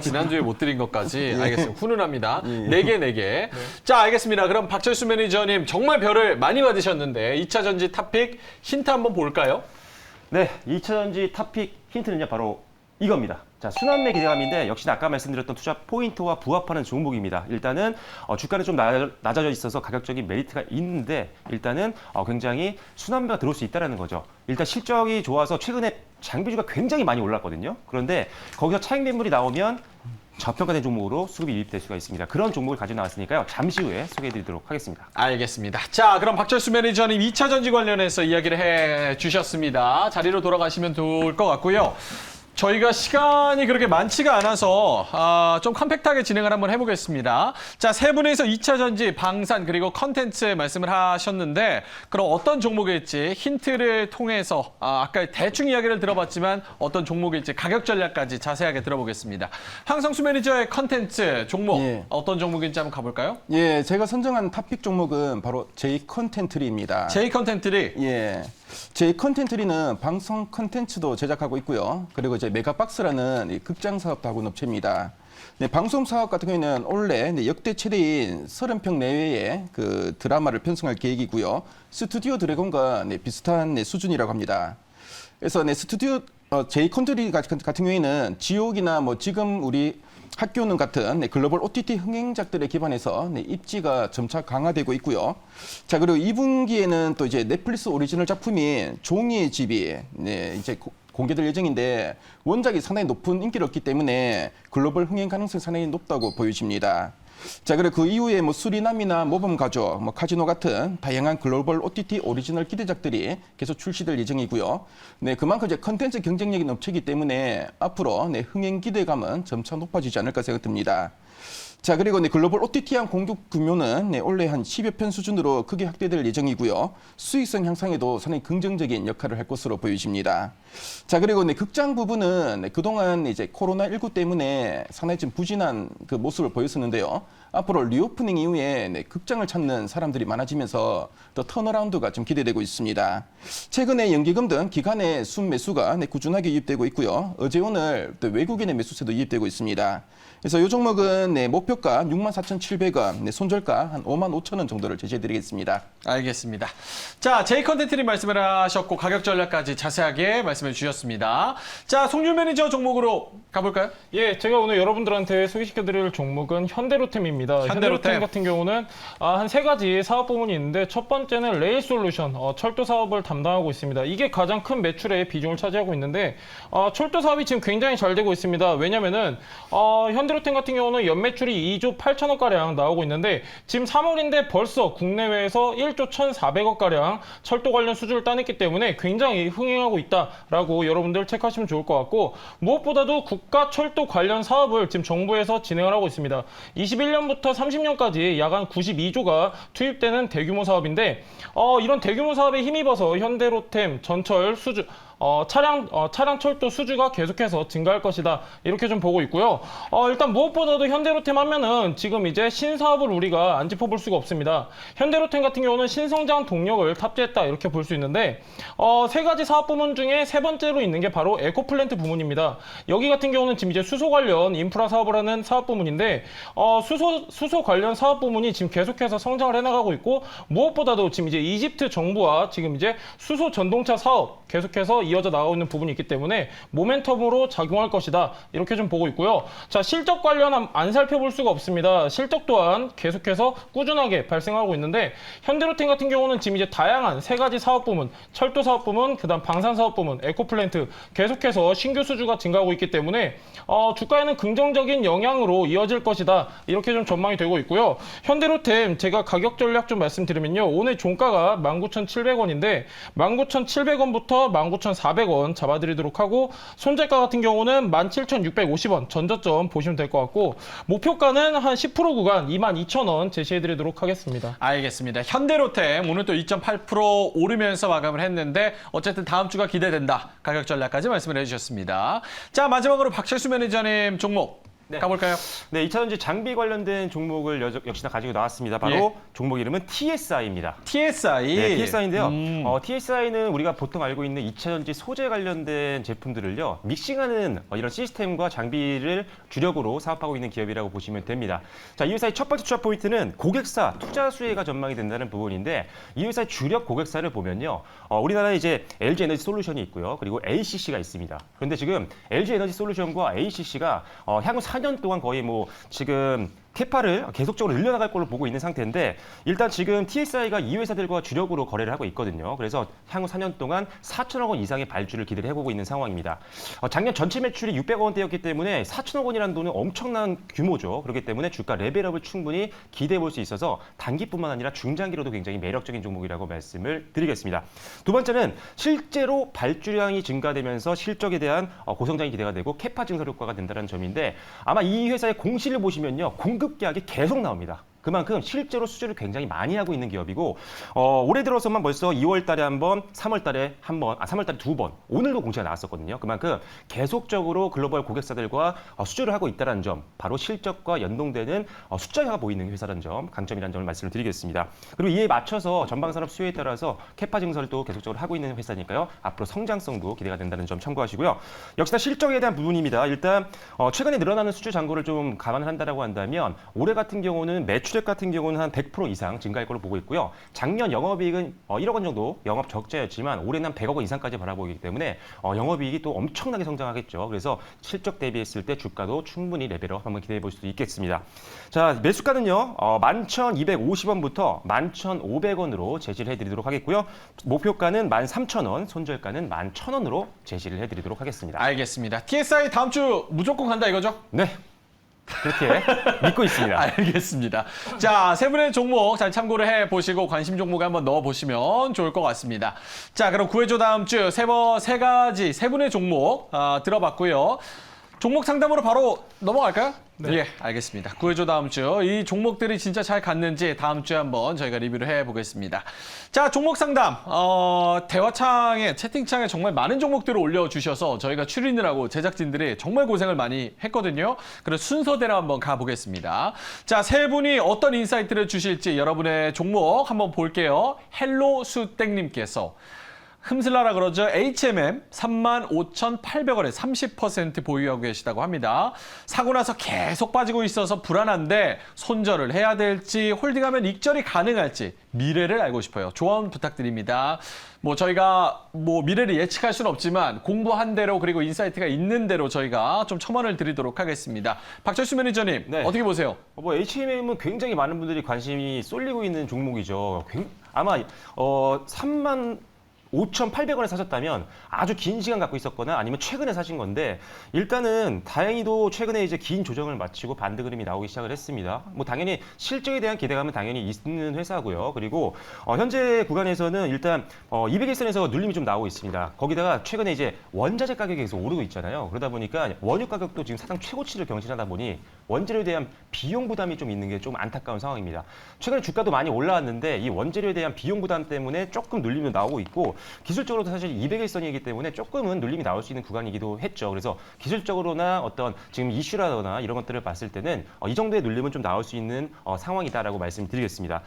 지난주에 못 드린 것까지. 알겠습니다. 훈훈합니다. 예. 4개. 자, 알겠습니다. 그럼 박철수 매니저님 정말 별을 많이 받으셨는데 2차 전지 탑픽 힌트 한번 볼까요? 네, 2차전지 탑픽 힌트는요 바로 이겁니다. 자, 순환매 기대감인데 역시나 아까 말씀드렸던 투자 포인트와 부합하는 종목입니다. 일단은 주가는 좀 낮아져 있어서 가격적인 메리트가 있는데 일단은 굉장히 순환매가 들어올 수 있다는 거죠. 일단 실적이 좋아서 최근에 장비주가 굉장히 많이 올랐거든요. 그런데 거기서 차익 매물이 나오면 저평가된 종목으로 수급이 유입될 수가 있습니다. 그런 종목을 가지고 나왔으니까요. 잠시 후에 소개해드리도록 하겠습니다. 알겠습니다. 자, 그럼 박철수 매니저님 2차 전지 관련해서 이야기를 해 주셨습니다. 자리로 돌아가시면 좋을 것 같고요. 저희가 시간이 그렇게 많지가 않아서 좀 컴팩트하게 진행을 한번 해보겠습니다. 자, 세 분이서 2차 전지, 방산, 그리고 컨텐츠 말씀을 하셨는데 그럼 어떤 종목일지 힌트를 통해서 아까 대충 이야기를 들어봤지만 어떤 종목일지 가격 전략까지 자세하게 들어보겠습니다. 황성수 매니저의 컨텐츠 종목 예. 어떤 종목인지 한번 가볼까요? 예, 제가 선정한 탑픽 종목은 바로 J 컨텐트리입니다. J 컨텐츠리. 예. J 컨텐트리는 방송 컨텐츠도 제작하고 있고요. 그리고 이제 메가박스라는 이 극장 사업도 하고 있는 업체입니다. 네, 방송 사업 같은 경우에는 올해 역대 최대인 30편 내외의 그 드라마를 편성할 계획이고요. 스튜디오 드래곤과 비슷한 수준이라고 합니다. 그래서 스튜디오 J 컨텐트리 같은 경우에는 지옥이나 뭐 지금 우리 학교는 같은 글로벌 OTT 흥행작들에 기반해서 입지가 점차 강화되고 있고요. 자, 그리고 2분기에는 또 이제 넷플릭스 오리지널 작품인 종이의 집이 이제 공개될 예정인데 원작이 상당히 높은 인기를 얻기 때문에 글로벌 흥행 가능성이 상당히 높다고 보여집니다. 자, 그리고 그 이후에 뭐 수리남이나 모범 가족, 뭐 카지노 같은 다양한 글로벌 OTT 오리지널 기대작들이 계속 출시될 예정이고요. 네, 그만큼 이제 컨텐츠 경쟁력이 넘치기 때문에 앞으로 흥행 기대감은 점차 높아지지 않을까 생각됩니다. 자, 그리고 글로벌 OTT항 공급 규모는 올해 한 10여 편 수준으로 크게 확대될 예정이고요. 수익성 향상에도 상당히 긍정적인 역할을 할 것으로 보여집니다. 자, 그리고 극장 부분은 그동안 이제 코로나19 때문에 상당히 좀 부진한 그 모습을 보였었는데요. 앞으로 리오프닝 이후에 극장을 찾는 사람들이 많아지면서 더 턴어라운드가 좀 기대되고 있습니다. 최근에 연기금 등 기관의 순매수가 꾸준하게 유입되고 있고요. 어제 오늘 또 외국인의 매수세도 유입되고 있습니다. 그래서 이 종목은 목표가 64,700원, 손절가 한 55,000원 정도를 제시해드리겠습니다. 알겠습니다. 자, 제이 컨텐츠님 말씀을 하셨고 가격 전략까지 자세하게 말씀해 주셨습니다. 자, 송윤 매니저 종목으로 가볼까요? 예, 제가 오늘 여러분들한테 소개시켜드릴 종목은 현대로템입니다. 현대로템 같은 경우는 한 3가지 사업 부문이 있는데 첫 번째는 레일 솔루션, 철도 사업을 담당하고 있습니다. 이게 가장 큰 매출의 비중을 차지하고 있는데 철도 사업이 지금 굉장히 잘 되고 있습니다. 왜냐면은 현대로템 같은 경우는 연매출이 2조 8천억가량 나오고 있는데 지금 3월인데 벌써 국내외에서 1조 1,400억가량 철도 관련 수주를 따냈기 때문에 굉장히 흥행하고 있다라고 여러분들 체크하시면 좋을 것 같고 무엇보다도 국가 철도 관련 사업을 지금 정부에서 진행을 하고 있습니다. 21년부터 30년까지 약 한 92조가 투입되는 대규모 사업인데 이런 대규모 사업에 힘입어서 현대로템 전철 수주 차량 철도 수주가 계속해서 증가할 것이다. 이렇게 좀 보고 있고요. 일단 무엇보다도 현대로템 하면은 지금 이제 신사업을 우리가 안 짚어볼 수가 없습니다. 현대로템 같은 경우는 신성장 동력을 탑재했다. 이렇게 볼 수 있는데 3가지 사업 부문 중에 3번째로 있는 게 바로 에코플랜트 부문입니다. 여기 같은 경우는 지금 이제 수소 관련 인프라 사업을 하는 사업 부문인데 수소 관련 사업 부문이 지금 계속해서 성장을 해나가고 있고 무엇보다도 지금 이제 이집트 정부와 지금 이제 수소 전동차 사업 계속해서 이어져 나가고 있는 부분이 있기 때문에 모멘텀으로 작용할 것이다. 이렇게 좀 보고 있고요. 자, 실적 관련 안 살펴볼 수가 없습니다. 실적 또한 계속해서 꾸준하게 발생하고 있는데 현대로템 같은 경우는 지금 이제 다양한 3가지 사업 부문, 철도 사업 부문, 그다음 방산 사업 부문, 에코플랜트 계속해서 신규 수주가 증가하고 있기 때문에 주가에는 긍정적인 영향으로 이어질 것이다. 이렇게 좀 전망이 되고 있고요. 현대로템 제가 가격 전략 좀 말씀드리면요. 오늘 종가가 19,700원인데 19,700원부터 19,400원 잡아드리도록 하고 손절가 같은 경우는 17,650원 전저점 보시면 될 것 같고 목표가는 한 10% 구간 22,000원 제시해드리도록 하겠습니다. 알겠습니다. 현대로템 오늘 또 2.8% 오르면서 마감을 했는데 어쨌든 다음 주가 기대된다. 가격 전략까지 말씀을 해주셨습니다. 자, 마지막으로 박철수 매니저님 종목 가볼까요? 네, 2차전지 장비 관련된 종목을 역시나 가지고 나왔습니다. 바로 종목 이름은 TSI입니다. TSI? 네, TSI인데요. TSI는 우리가 보통 알고 있는 2차전지 소재 관련된 제품들을요. 믹싱하는 이런 시스템과 장비를 주력으로 사업하고 있는 기업이라고 보시면 됩니다. 자, 이 회사의 첫 번째 투자 포인트는 고객사 투자 수혜가 전망이 된다는 부분인데 이 회사의 주력 고객사를 보면요. 우리나라에 이제 LG 에너지 솔루션이 있고요. 그리고 ACC가 있습니다. 그런데 지금 LG 에너지 솔루션과 ACC가 향후 4년 동안 거의 지금 캐파를 계속적으로 늘려나갈 걸로 보고 있는 상태인데 일단 지금 TSI가 이 회사들과 주력으로 거래를 하고 있거든요. 그래서 향후 4년 동안 4천억 원 이상의 발주를 기대를 해보고 있는 상황입니다. 작년 전체 매출이 600억 원대였기 때문에 4천억 원이라는 돈은 엄청난 규모죠. 그렇기 때문에 주가 레벨업을 충분히 기대해 볼 수 있어서 단기뿐만 아니라 중장기로도 굉장히 매력적인 종목이라고 말씀을 드리겠습니다. 두 번째는 실제로 발주량이 증가되면서 실적에 대한 고성장이 기대가 되고 캐파 증설 효과가 된다는 점인데 아마 이 회사의 공시를 보시면요. 공급 계약이 계속 나옵니다. 그만큼 실제로 수주를 굉장히 많이 하고 있는 기업이고 올해 들어서만 벌써 2월 달에 한 번, 3월 달에 한 번, 3월 달에 2번, 오늘도 공시가 나왔었거든요. 그만큼 계속적으로 글로벌 고객사들과 수주를 하고 있다는 점, 바로 실적과 연동되는 숫자가 보이는 회사라는 점, 강점이라는 점을 말씀을 드리겠습니다. 그리고 이에 맞춰서 전방산업 수요에 따라서 캐파 증설도 계속적으로 하고 있는 회사니까요. 앞으로 성장성도 기대가 된다는 점 참고하시고요. 역시나 실적에 대한 부분입니다. 일단 최근에 늘어나는 수주 잔고를 좀 감안을 한다라고 한다면 올해 같은 경우는 매출액 같은 경우는 한 100% 이상 증가할 걸로 보고 있고요. 작년 영업이익은 1억 원 정도 영업 적자였지만 올해는 한 100억 원 이상까지 바라보기 때문에 영업이익이 또 엄청나게 성장하겠죠. 그래서 실적 대비했을 때 주가도 충분히 레벨업 한번 기대해 볼 수도 있겠습니다. 자, 매수가는요. 11,250원부터 11,500원으로 제시를 해드리도록 하겠고요. 목표가는 13,000원, 손절가는 11,000원으로 제시를 해드리도록 하겠습니다. 알겠습니다. TSI 다음 주 무조건 간다 이거죠? 네. 그렇게 믿고 있습니다. 알겠습니다. 자, 세 분의 종목 잘 참고를 해보시고 관심 종목에 한번 넣어보시면 좋을 것 같습니다. 자, 그럼 구해줘 다음 주 세 분의 종목 들어봤고요. 종목 상담으로 바로 넘어갈까요? 예, 알겠습니다. 구해줘 다음 주. 이 종목들이 진짜 잘 갔는지 다음 주에 한번 저희가 리뷰를 해보겠습니다. 자, 종목 상담. 대화창에, 채팅창에 정말 많은 종목들을 올려주셔서 저희가 추리느라고 제작진들이 정말 고생을 많이 했거든요. 그래서 순서대로 한번 가보겠습니다. 자, 세 분이 어떤 인사이트를 주실지 여러분의 종목 한번 볼게요. 헬로수땡님께서 흠슬라라 그러죠. HMM 35,800원에 30% 보유하고 계시다고 합니다. 사고 나서 계속 빠지고 있어서 불안한데 손절을 해야 될지 홀딩하면 익절이 가능할지 미래를 알고 싶어요. 조언 부탁드립니다. 뭐 저희가 뭐 미래를 예측할 수는 없지만 공부한 대로 그리고 인사이트가 있는 대로 저희가 좀 첨언을 드리도록 하겠습니다. 박철수 매니저님 네. 어떻게 보세요? 뭐 HMM은 굉장히 많은 분들이 관심이 쏠리고 있는 종목이죠. 아마 35,800원에 사셨다면 아주 긴 시간 갖고 있었거나 아니면 최근에 사신 건데 일단은 다행히도 최근에 이제 긴 조정을 마치고 반등 흐름이 나오기 시작을 했습니다. 뭐 당연히 실적에 대한 기대감은 당연히 있는 회사고요. 그리고 현재 구간에서는 일단 200일선에서 눌림이 좀 나오고 있습니다. 거기다가 최근에 이제 원자재 가격이 계속 오르고 있잖아요. 그러다 보니까 원유 가격도 지금 사상 최고치를 경신하다 보니 원재료에 대한 비용 부담이 좀 있는 게 좀 안타까운 상황입니다. 최근에 주가도 많이 올라왔는데 이 원재료에 대한 비용 부담 때문에 조금 눌림이 나오고 있고 기술적으로도 사실 200일선이기 때문에 조금은 눌림이 나올 수 있는 구간이기도 했죠. 그래서 기술적으로나 어떤 지금 이슈라거나 이런 것들을 봤을 때는 이 정도의 눌림은 좀 나올 수 있는 상황이다라고 말씀드리겠습니다.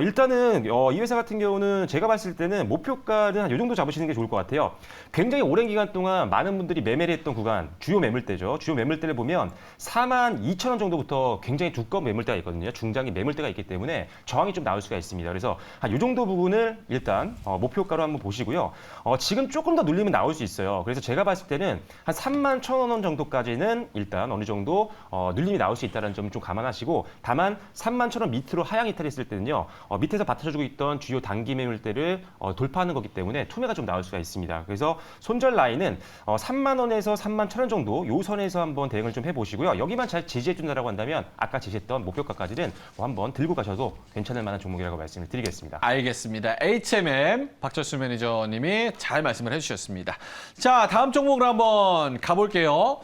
일단은 이 회사 같은 경우는 제가 봤을 때는 목표가는 한 이 정도 잡으시는 게 좋을 것 같아요. 굉장히 오랜 기간 동안 많은 분들이 매매를 했던 구간, 주요 매물대죠. 주요 매물대를 보면 42,000원 정도부터 굉장히 두꺼운 매물대가 있거든요. 중장기 매물대가 있기 때문에 저항이 좀 나올 수가 있습니다. 그래서 한 이 정도 부분을 일단 목표가로 한번 보시고요. 지금 조금 더 눌리면 나올 수 있어요. 그래서 제가 봤을 때는 한 31,000원 정도까지는 일단 어느 정도 눌림이 나올 수 있다는 점 좀 감안하시고 다만 31,000원 밑으로 하향 이탈했을 때는요. 밑에서 받쳐주고 있던 주요 단기 매물대를 돌파하는 거기 때문에 투매가 좀 나올 수가 있습니다. 그래서 손절 라인은 3만 원에서 31,000원 정도 요 선에서 한번 대응을 좀 해보시고요. 여기만 잘 지지해준다라고 한다면 아까 지시했던 목표가까지는 한번 들고 가셔도 괜찮을 만한 종목이라고 말씀을 드리겠습니다. 알겠습니다. HMM 박철수 매니저님이 잘 말씀을 해주셨습니다. 자, 다음 종목으로 한번 가볼게요.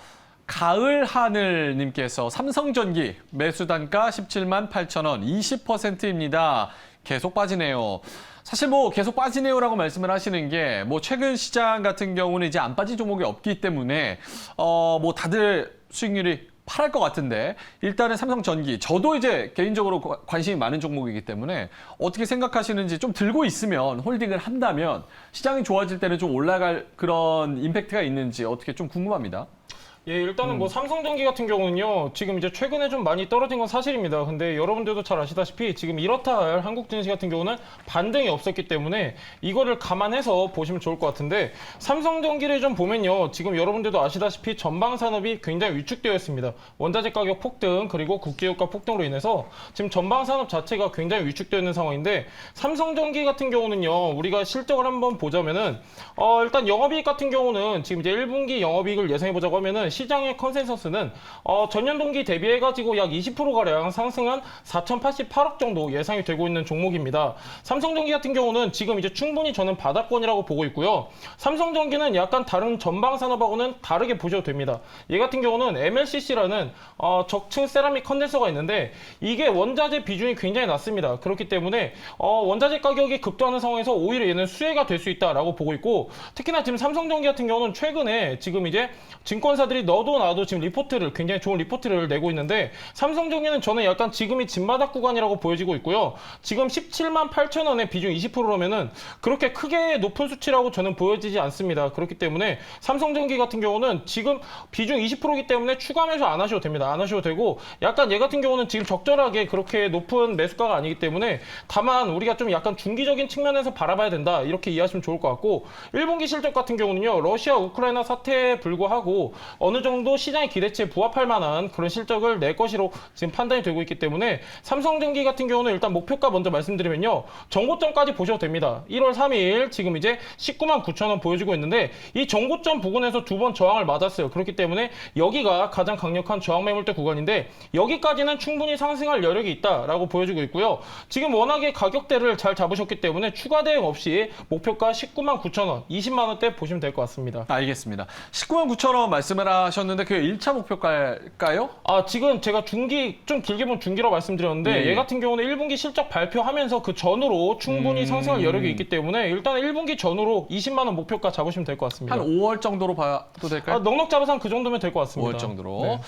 가을하늘님께서 삼성전기 매수 단가 17만 8천 원 20%입니다. 계속 빠지네요. 사실 뭐 계속 빠지네요라고 말씀을 하시는 게 뭐 최근 시장 같은 경우는 이제 안 빠진 종목이 없기 때문에 뭐 다들 수익률이 팔할 것 같은데 일단은 삼성전기 저도 이제 개인적으로 관심이 많은 종목이기 때문에 어떻게 생각하시는지 좀 들고 있으면 홀딩을 한다면 시장이 좋아질 때는 좀 올라갈 그런 임팩트가 있는지 어떻게 좀 궁금합니다. 예, 일단은 뭐 삼성전기 같은 경우는요, 지금 이제 최근에 좀 많이 떨어진 건 사실입니다. 근데 여러분들도 잘 아시다시피 지금 이렇다 할 한국 증시 같은 경우는 반등이 없었기 때문에 이거를 감안해서 보시면 좋을 것 같은데 삼성전기를 좀 보면요, 지금 여러분들도 아시다시피 전방 산업이 굉장히 위축되어 있습니다. 원자재 가격 폭등 그리고 국제유가 폭등으로 인해서 지금 전방 산업 자체가 굉장히 위축되어 있는 상황인데 삼성전기 같은 경우는요, 우리가 실적을 한번 보자면은 일단 영업이익 같은 경우는 지금 이제 1분기 영업이익을 예상해 보자고 하면은 시장의 컨센서스는 전년 동기 대비해가지고 약 20%가량 상승한 4,088억 정도 예상이 되고 있는 종목입니다. 삼성전기 같은 경우는 지금 이제 충분히 저는 바닥권이라고 보고 있고요. 삼성전기는 약간 다른 전방 산업하고는 다르게 보셔도 됩니다. 얘 같은 경우는 MLCC라는 적층 세라믹 컨덴서가 있는데 이게 원자재 비중이 굉장히 낮습니다. 그렇기 때문에 원자재 가격이 급등하는 상황에서 오히려 얘는 수혜가 될 수 있다라고 보고 있고 특히나 지금 삼성전기 같은 경우는 최근에 지금 이제 증권사들이 너도 나도 지금 리포트를 굉장히 좋은 리포트를 내고 있는데 삼성전기는 저는 약간 지금이 진바닥 구간이라고 보여지고 있고요. 지금 17만 8천 원의 비중 20%라면은 그렇게 크게 높은 수치라고 저는 보여지지 않습니다. 그렇기 때문에 삼성전기 같은 경우는 지금 비중 20%이기 때문에 추가 매수 안 하셔도 됩니다. 안 하셔도 되고 약간 얘 같은 경우는 지금 적절하게 그렇게 높은 매수가가 아니기 때문에 다만 우리가 좀 약간 중기적인 측면에서 바라봐야 된다. 이렇게 이해하시면 좋을 것 같고 1분기 실적 같은 경우는요. 러시아 우크라이나 사태에 불구하고 어느 정도 시장의 기대치에 부합할 만한 그런 실적을 낼 것으로 지금 판단이 되고 있기 때문에 삼성전기 같은 경우는 일단 목표가 먼저 말씀드리면요. 정고점까지 보셔도 됩니다. 1월 3일 지금 이제 19만 9천 원 보여주고 있는데 이 정고점 부근에서 두 번 저항을 맞았어요. 그렇기 때문에 여기가 가장 강력한 저항 매물대 구간인데 여기까지는 충분히 상승할 여력이 있다라고 보여주고 있고요. 지금 워낙에 가격대를 잘 잡으셨기 때문에 추가 대응 없이 목표가 19만 9천 원, 20만 원대 보시면 될 것 같습니다. 알겠습니다. 19만 9천 원 말씀을 얘기하셨는데 그게 1차 목표가일까요? 지금 제가 중기, 좀 길게 보면 중기라고 말씀드렸는데 예. 얘 같은 경우는 1분기 실적 발표하면서 그 전으로 충분히 상승할 여력이 있기 때문에 일단 1분기 전으로 20만 원 목표가 잡으시면 될 것 같습니다. 한 5월 정도로 봐도 될까요? 넉넉 잡아서 한 그 정도면 될 것 같습니다. 5월 정도로. 네.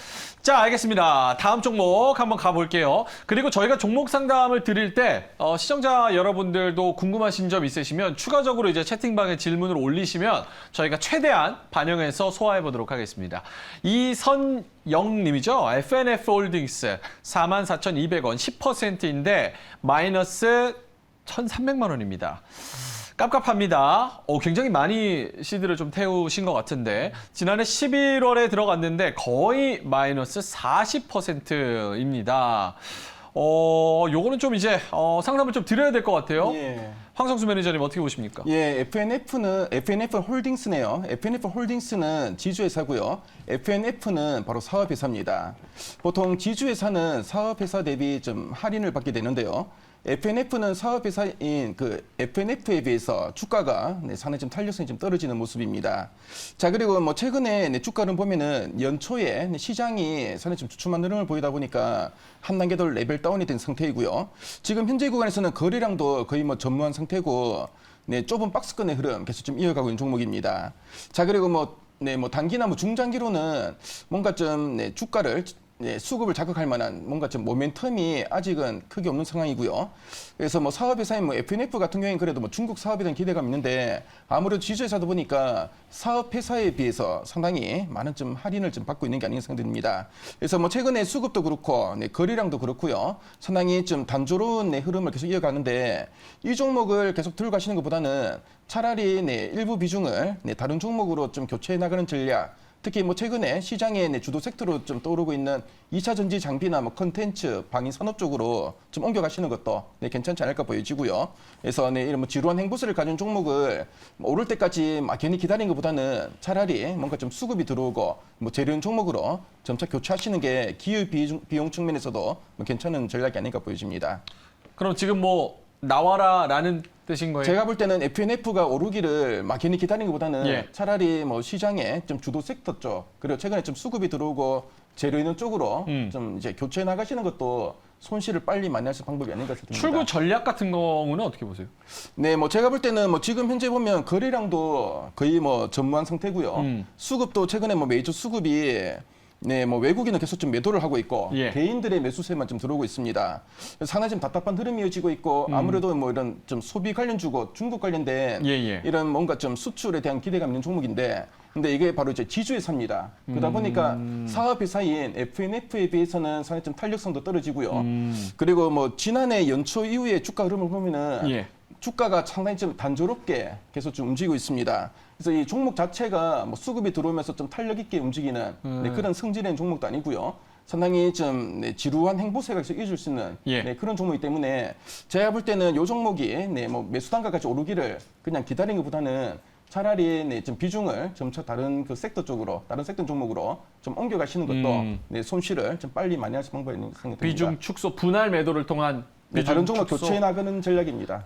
자, 알겠습니다. 다음 종목 한번 가볼게요. 그리고 저희가 종목 상담을 드릴 때 시청자 여러분들도 궁금하신 점 있으시면 추가적으로 이제 채팅방에 질문을 올리시면 저희가 최대한 반영해서 소화해 보도록 하겠습니다. 이선영님이죠. FNF 홀딩스 44,200원 10%인데 마이너스 1,300만 원입니다. 깝깝합니다. 굉장히 많이 시드를 좀 태우신 것 같은데 지난해 11월에 들어갔는데 거의 마이너스 40%입니다. 요거는 좀 이제 상담을 좀 드려야 될 것 같아요. 예. 황성수 매니저님 어떻게 보십니까? 예, FNF 홀딩스네요. FNF 홀딩스는 지주회사고요. FNF는 바로 사업회사입니다. 보통 지주회사는 사업회사 대비 좀 할인을 받게 되는데요. FNF는 사업회사인 그 FNF에 비해서 주가가 상당히 좀 탄력성이 좀 떨어지는 모습입니다. 자, 그리고 뭐 최근에 주가를 보면은 연초에 시장이 상당히 좀 주춤한 흐름을 보이다 보니까 한 단계 더 레벨 다운이 된 상태이고요. 지금 현재 구간에서는 거래량도 거의 뭐 전무한 상태고, 좁은 박스권의 흐름 계속 좀 이어가고 있는 종목입니다. 자, 그리고 뭐 단기나 뭐 중장기로는 뭔가 좀 주가를 수급을 자극할 만한 뭔가 좀 모멘텀이 아직은 크게 없는 상황이고요. 그래서 뭐 사업회사인 뭐 FNF 같은 경우에는 그래도 뭐 중국 사업에 대한 기대감이 있는데 아무래도 지주회사도 보니까 사업회사에 비해서 상당히 많은 좀 할인을 좀 받고 있는 게 아닌가 생각됩니다. 그래서 뭐 최근에 수급도 그렇고 거래량도 그렇고요. 상당히 좀 단조로운 흐름을 계속 이어가는데 이 종목을 계속 들고 가시는 것보다는 차라리 일부 비중을 다른 종목으로 좀 교체해 나가는 전략, 특히 뭐 최근에 시장의 주도 섹터로 좀 떠오르고 있는 2차 전지 장비나 뭐 컨텐츠, 방위 산업 쪽으로 좀 옮겨가시는 것도 괜찮지 않을까 보여지고요. 그래서 이런 뭐 지루한 행보세를 가진 종목을 오를 때까지 막연히 기다리는 것보다는 차라리 뭔가 좀 수급이 들어오고 뭐 재료용 종목으로 점차 교체하시는 게 기업 비용 측면에서도 뭐 괜찮은 전략이 아닐까 보여집니다. 그럼 지금 뭐 나와라라는 뜻인 거예요? 제가 볼 때는 FNF가 오르기를 막연히 기다리는 것보다는 차라리 뭐 시장의 좀 주도 섹터 쪽, 그리고 최근에 좀 수급이 들어오고 재료 있는 쪽으로 좀 이제 교체해 나가시는 것도 손실을 빨리 만회할 수 있는 방법이 아닌가 싶습니다. 출구 전략 같은 경우는 어떻게 보세요? 네, 뭐 제가 볼 때는 뭐 지금 현재 보면 거래량도 거의 뭐 전무한 상태고요. 수급도 최근에 뭐 메이저 수급이 뭐 외국인은 계속 좀 매도를 하고 있고 개인들의 매수세만 좀 들어오고 있습니다. 상당히 좀 답답한 흐름이 이어지고 있고 아무래도 뭐 이런 좀 소비 관련주고 중국 관련된 이런 뭔가 좀 수출에 대한 기대감 있는 종목인데, 근데 이게 바로 이제 지주회사입니다. 그러다 보니까 사업회사인 FNF에 비해서는 상당히 좀 탄력성도 떨어지고요. 그리고 뭐 지난해 연초 이후에 주가 흐름을 보면은 주가가 상당히 좀 단조롭게 계속 좀 움직이고 있습니다. 그래서 이 종목 자체가 뭐 수급이 들어오면서 좀 탄력 있게 움직이는 그런 성질의 종목도 아니고요. 상당히 좀 지루한 행보세가 계속 이어질 수 있는 그런 종목이기 때문에 제가 볼 때는 이 종목이 뭐 매수 단가까지 오르기를 그냥 기다리는 것보다는 차라리 좀 비중을 점차 다른 그 섹터 쪽으로, 다른 섹터 종목으로 좀 옮겨가시는 것도 손실을 좀 빨리 만회할 수 있는 방법이 있는 생각됩니다. 비중 축소, 분할 매도를 통한 다른 종목 교체해 나가는 전략입니다.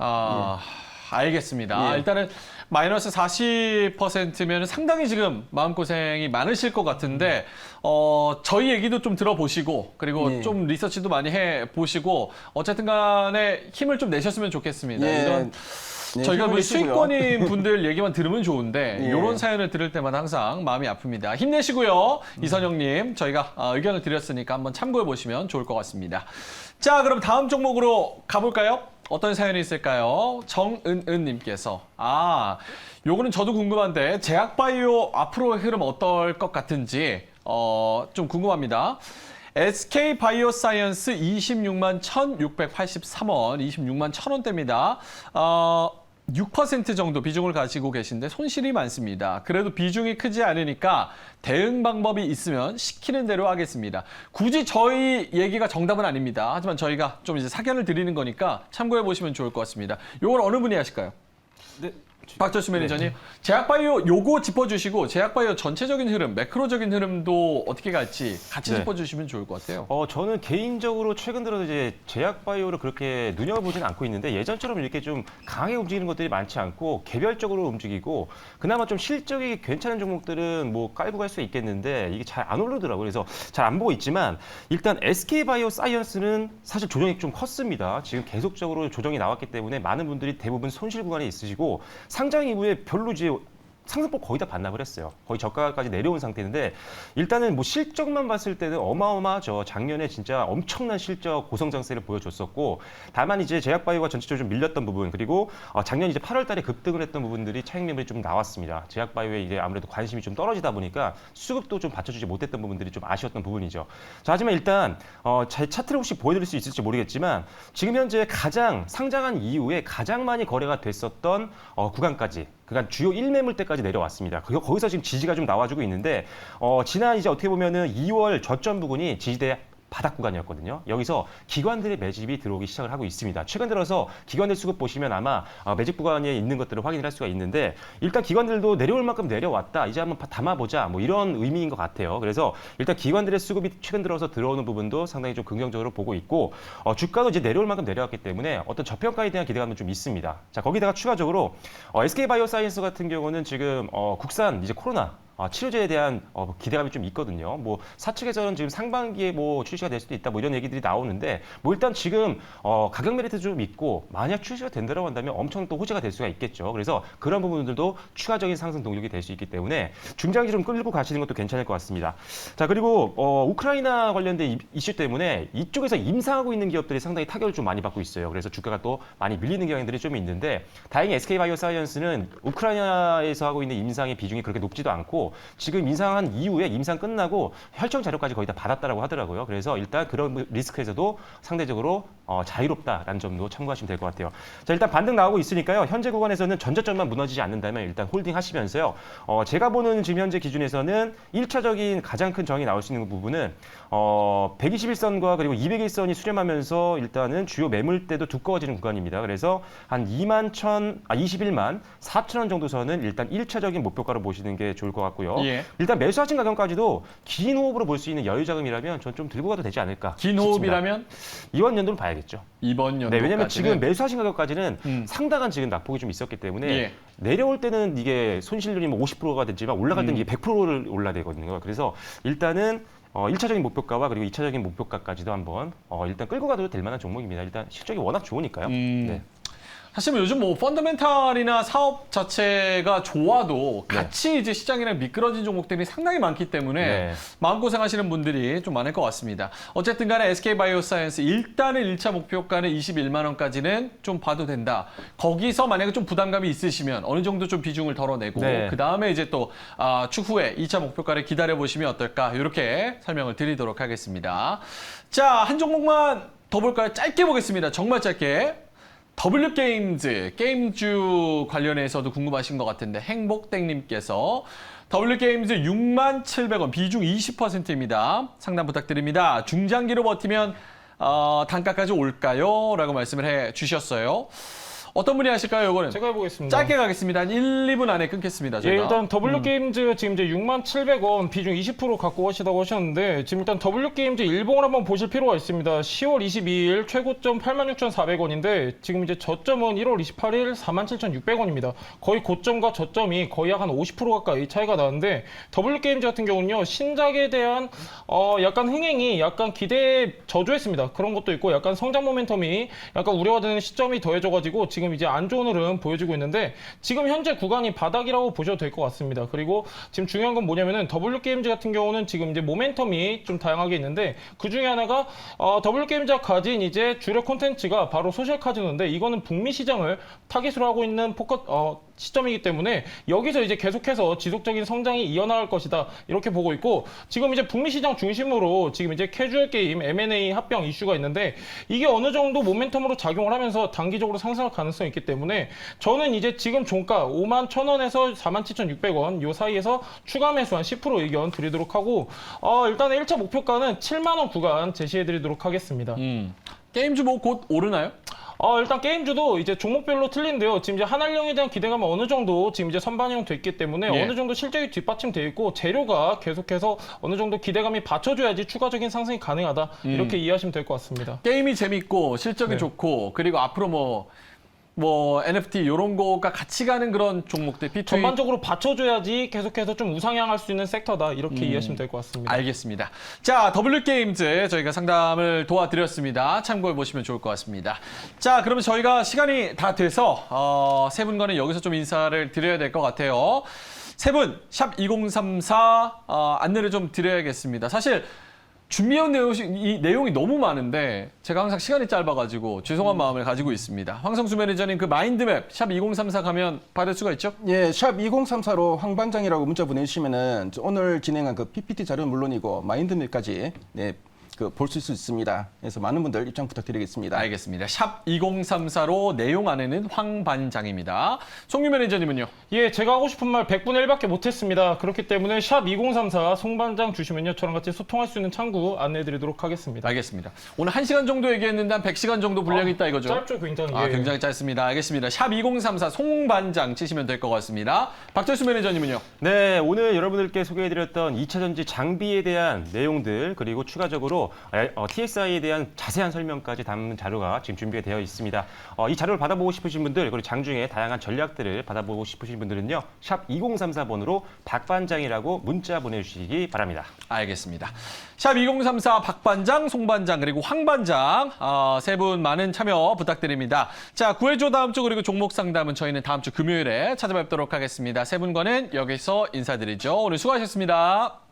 알겠습니다. 일단은 마이너스 40%면 상당히 지금 마음고생이 많으실 것 같은데 저희 얘기도 좀 들어보시고 그리고 좀 리서치도 많이 해보시고 어쨌든 간에 힘을 좀 내셨으면 좋겠습니다. 이런 저희가 뭐 수익권인 분들 얘기만 들으면 좋은데 이런 사연을 들을 때마다 항상 마음이 아픕니다. 힘내시고요. 이선영님, 저희가 의견을 드렸으니까 한번 참고해 보시면 좋을 것 같습니다. 자, 그럼 다음 종목으로 가볼까요? 어떤 사연이 있을까요? 정은은님께서 요거는 저도 궁금한데 제약바이오 앞으로의 흐름 어떨 것 같은지 좀 궁금합니다. SK바이오사이언스 26만 1,683원, 26만 1,000원대입니다. 6% 정도 비중을 가지고 계신데 손실이 많습니다. 그래도 비중이 크지 않으니까 대응 방법이 있으면 시키는 대로 하겠습니다. 굳이 저희 얘기가 정답은 아닙니다. 하지만 저희가 좀 이제 사견을 드리는 거니까 참고해 보시면 좋을 것 같습니다. 이걸 어느 분이 하실까요? 네, 박철수 매니저님, 제약바이오 요거 짚어주시고 제약바이오 전체적인 흐름, 매크로적인 흐름도 어떻게 갈지 같이 네. 짚어주시면 좋을 것 같아요. 저는 개인적으로 최근 들어서 이제 제약바이오를 그렇게 눈여겨보지는 않고 있는데 예전처럼 이렇게 좀 강하게 움직이는 것들이 많지 않고 개별적으로 움직이고 그나마 좀 실적이 괜찮은 종목들은 뭐 깔고 갈 수 있겠는데 이게 잘 안 오르더라고요. 그래서 잘 안 보고 있지만 일단 SK바이오사이언스는 사실 조정이 좀 컸습니다. 지금 계속적으로 조정이 나왔기 때문에 많은 분들이 대부분 손실 구간에 있으시고 상장 이후에 별로 이제 상승폭 거의 다 반납을 했어요. 거의 저가까지 내려온 상태인데 일단은 뭐 실적만 봤을 때는 어마어마하죠. 작년에 진짜 엄청난 실적 고성장세를 보여줬었고 다만 이제 제약바이오가 전체적으로 좀 밀렸던 부분 그리고 작년 이제 8월 달에 급등을 했던 부분들이 차익 매물이 좀 나왔습니다. 제약바이오에 이제 아무래도 관심이 좀 떨어지다 보니까 수급도 좀 받쳐주지 못했던 부분들이 좀 아쉬웠던 부분이죠. 자, 하지만 일단 제 차트를 혹시 보여드릴 수 있을지 모르겠지만 지금 현재 가장 상장한 이후에 가장 많이 거래가 됐었던 구간까지 그간 주요 1매물대까지 내려왔습니다. 거기서 지금 지지가 좀 나와주고 있는데 지난 이제 어떻게 보면은 2월 저점 부근이 지지대 바닥 구간이었거든요. 여기서 기관들의 매집이 들어오기 시작을 하고 있습니다. 최근 들어서 기관들 수급 보시면 아마 매집 구간에 있는 것들을 확인을 할 수가 있는데 일단 기관들도 내려올 만큼 내려왔다. 이제 한번 담아보자. 뭐 이런 의미인 것 같아요. 그래서 일단 기관들의 수급이 최근 들어서 들어오는 부분도 상당히 좀 긍정적으로 보고 있고 주가도 이제 내려올 만큼 내려왔기 때문에 어떤 저평가에 대한 기대감은 좀 있습니다. 자, 거기다가 추가적으로 SK바이오사이언스 같은 경우는 지금 국산 이제 코로나 치료제에 대한 기대감이 좀 있거든요. 뭐 사측에서는 지금 상반기에 뭐 출시가 될 수도 있다. 뭐 이런 얘기들이 나오는데 뭐 일단 지금 가격 메리트 좀 있고 만약 출시가 된다고 한다면 엄청 또 호재가 될 수가 있겠죠. 그래서 그런 부분들도 추가적인 상승 동력이 될 수 있기 때문에 중장기 좀 끌고 가시는 것도 괜찮을 것 같습니다. 자, 그리고 우크라이나 관련된 이슈 때문에 이쪽에서 임상하고 있는 기업들이 상당히 타격을 좀 많이 받고 있어요. 그래서 주가가 또 많이 밀리는 경향들이 좀 있는데 다행히 SK바이오사이언스는 우크라이나에서 하고 있는 임상의 비중이 그렇게 높지도 않고 지금 임상한 이후에 임상 끝나고 혈청 자료까지 거의 다 받았다라고 하더라고요. 그래서 일단 그런 리스크에서도 상대적으로 자유롭다라는 점도 참고하시면 될 것 같아요. 자, 일단 반등 나오고 있으니까요. 현재 구간에서는 전저점만 무너지지 않는다면 일단 홀딩 하시면서요. 제가 보는 지금 현재 기준에서는 1차적인 가장 큰 저항이 나올 수 있는 부분은 121선과 그리고 201선이 수렴하면서 일단은 주요 매물대도 두꺼워지는 구간입니다. 그래서 한 21만 4천 원 정도 선은 일단 1차적인 목표가로 보시는 게 좋을 것 같고요. 예. 일단 매수하신 가격까지도 긴 호흡으로 볼 수 있는 여유 자금이라면 전 좀 들고 가도 되지 않을까 긴 싶습니다. 호흡이라면 이번 연도는 봐야겠죠. 이번 연도. 네, 왜냐면 지금 매수하신 가격까지는 상당한 지금 낙폭이 좀 있었기 때문에 예. 내려올 때는 이게 손실률이 뭐 50%가 됐지만 올라갈 때는 이게 100%를 올라야 되거든요. 그래서 일단은 1차적인 목표가와 그리고 2차적인 목표가까지도 한번 일단 끌고 가도 될 만한 종목입니다. 일단 실적이 워낙 좋으니까요. 네. 사실 뭐 요즘 뭐 펀더멘탈이나 사업 자체가 좋아도 같이 이제 시장이랑 미끄러진 종목들이 상당히 많기 때문에 네. 마음고생하시는 분들이 좀 많을 것 같습니다. 어쨌든 간에 SK바이오사이언스 일단은 1차 목표가는 21만 원까지는 좀 봐도 된다. 거기서 만약에 좀 부담감이 있으시면 어느 정도 좀 비중을 덜어내고 네. 그다음에 이제 또 추후에 2차 목표가를 기다려보시면 어떨까 이렇게 설명을 드리도록 하겠습니다. 자, 한 종목만 더 볼까요? 짧게 보겠습니다. 정말 짧게. W게임즈, 게임주 관련해서도 궁금하신 것 같은데 행복땡님께서 W게임즈 67,000원, 비중 20%입니다. 상담 부탁드립니다. 중장기로 버티면 단가까지 올까요? 라고 말씀을 해주셨어요. 어떤 분이 하실까요, 이거는? 제가 해보겠습니다. 짧게 가겠습니다. 한 1, 2분 안에 끊겠습니다, 예, 제가. 일단 W게임즈 지금 이제 67,000원 비중 20% 갖고 가시다고 하셨는데 지금 일단 W게임즈 일봉을 한번 보실 필요가 있습니다. 10월 22일 최고점 86,400원인데 지금 이제 저점은 1월 28일 47,600원입니다. 거의 고점과 저점이 거의 한 50% 가까이 차이가 나는데 W게임즈 같은 경우는요. 신작에 대한 약간 흥행이 약간 기대에 저조했습니다. 그런 것도 있고 약간 성장 모멘텀이 약간 우려가 되는 시점이 더해져가지고 지금 이제 안 좋은 흐름 보여주고 있는데 지금 현재 구간이 바닥이라고 보셔도 될 것 같습니다. 그리고 지금 중요한 건 뭐냐면은 W게임즈 같은 경우는 지금 이제 모멘텀이 좀 다양하게 있는데 그 중에 하나가 W게임즈가 가진 이제 주력 콘텐츠가 바로 소셜 카지노인데 이거는 북미 시장을 타깃으로 하고 있는 시점이기 때문에 여기서 이제 계속해서 지속적인 성장이 이어나갈 것이다 이렇게 보고 있고 지금 이제 북미 시장 중심으로 지금 이제 캐주얼 게임 M&A 합병 이슈가 있는데 이게 어느 정도 모멘텀으로 작용을 하면서 단기적으로 상승할 가능성이 있기 때문에 저는 이제 지금 종가 51,000원에서 47,600원 요 사이에서 추가 매수 한 10% 의견 드리도록 하고 일단 1차 목표가는 7만 원 구간 제시해 드리도록 하겠습니다. 게임주 뭐 곧 오르나요? 일단 게임주도 이제 종목별로 틀린데요. 지금 이제 한알령에 대한 기대감은 어느 정도 지금 이제 선반영 됐기 때문에 예. 어느 정도 실적이 뒷받침돼 있고 재료가 계속해서 어느 정도 기대감이 받쳐줘야지 추가적인 상승이 가능하다. 이렇게 이해하시면 될 것 같습니다. 게임이 재밌고 실적이 네. 좋고 그리고 앞으로 뭐 NFT 이런 거가 같이 가는 그런 종목들 P2E 전반적으로 받쳐줘야지 계속해서 좀 우상향할 수 있는 섹터다. 이렇게 이해하시면 될 것 같습니다. 알겠습니다. 자, W게임즈 저희가 상담을 도와드렸습니다. 참고해 보시면 좋을 것 같습니다. 자, 그러면 저희가 시간이 다 돼서 세 분과는 여기서 좀 인사를 드려야 될 것 같아요. 세 분, 샵 2034 안내를 좀 드려야겠습니다. 사실 준비한 내용이 너무 많은데 제가 항상 시간이 짧아가지고 죄송한 마음을 가지고 있습니다. 황성수 매니저님 그 마인드맵 샵 2034 가면 받을 수가 있죠? 예, 샵 2034로 황반장이라고 문자 보내주시면은 오늘 진행한 그 PPT 자료는 물론이고 마인드맵까지 볼 수 있습니다. 그래서 많은 분들 입장 부탁드리겠습니다. 알겠습니다. 샵 2034로 내용 안에는 황 반장입니다. 송유 매니저님은요? 예, 제가 하고 싶은 말 100분의 1밖에 못했습니다. 그렇기 때문에 샵 2034 송반장 주시면요. 저랑 같이 소통할 수 있는 창구 안내해드리도록 하겠습니다. 알겠습니다. 오늘 1시간 정도 얘기했는데 한 100시간 정도 분량이 있다 이거죠? 짧죠, 굉장히. 예. 굉장히 짧습니다. 알겠습니다. 샵 2034 송반장 치시면 될 것 같습니다. 박철수 매니저님은요? 네, 오늘 여러분들께 소개해드렸던 2차 전지 장비에 대한 내용들 그리고 추가적으로 TSI에 대한 자세한 설명까지 담는 자료가 지금 준비가 되어 있습니다. 이 자료를 받아보고 싶으신 분들 그리고 장중에 다양한 전략들을 받아보고 싶으신 분들은요. 샵 2034번으로 박반장이라고 문자 보내주시기 바랍니다. 알겠습니다. 샵 2034 박반장, 송반장 그리고 황반장 세 분 많은 참여 부탁드립니다. 자, 구해줘 다음 주 그리고 종목 상담은 저희는 다음 주 금요일에 찾아뵙도록 하겠습니다. 세 분과는 여기서 인사드리죠. 오늘 수고하셨습니다.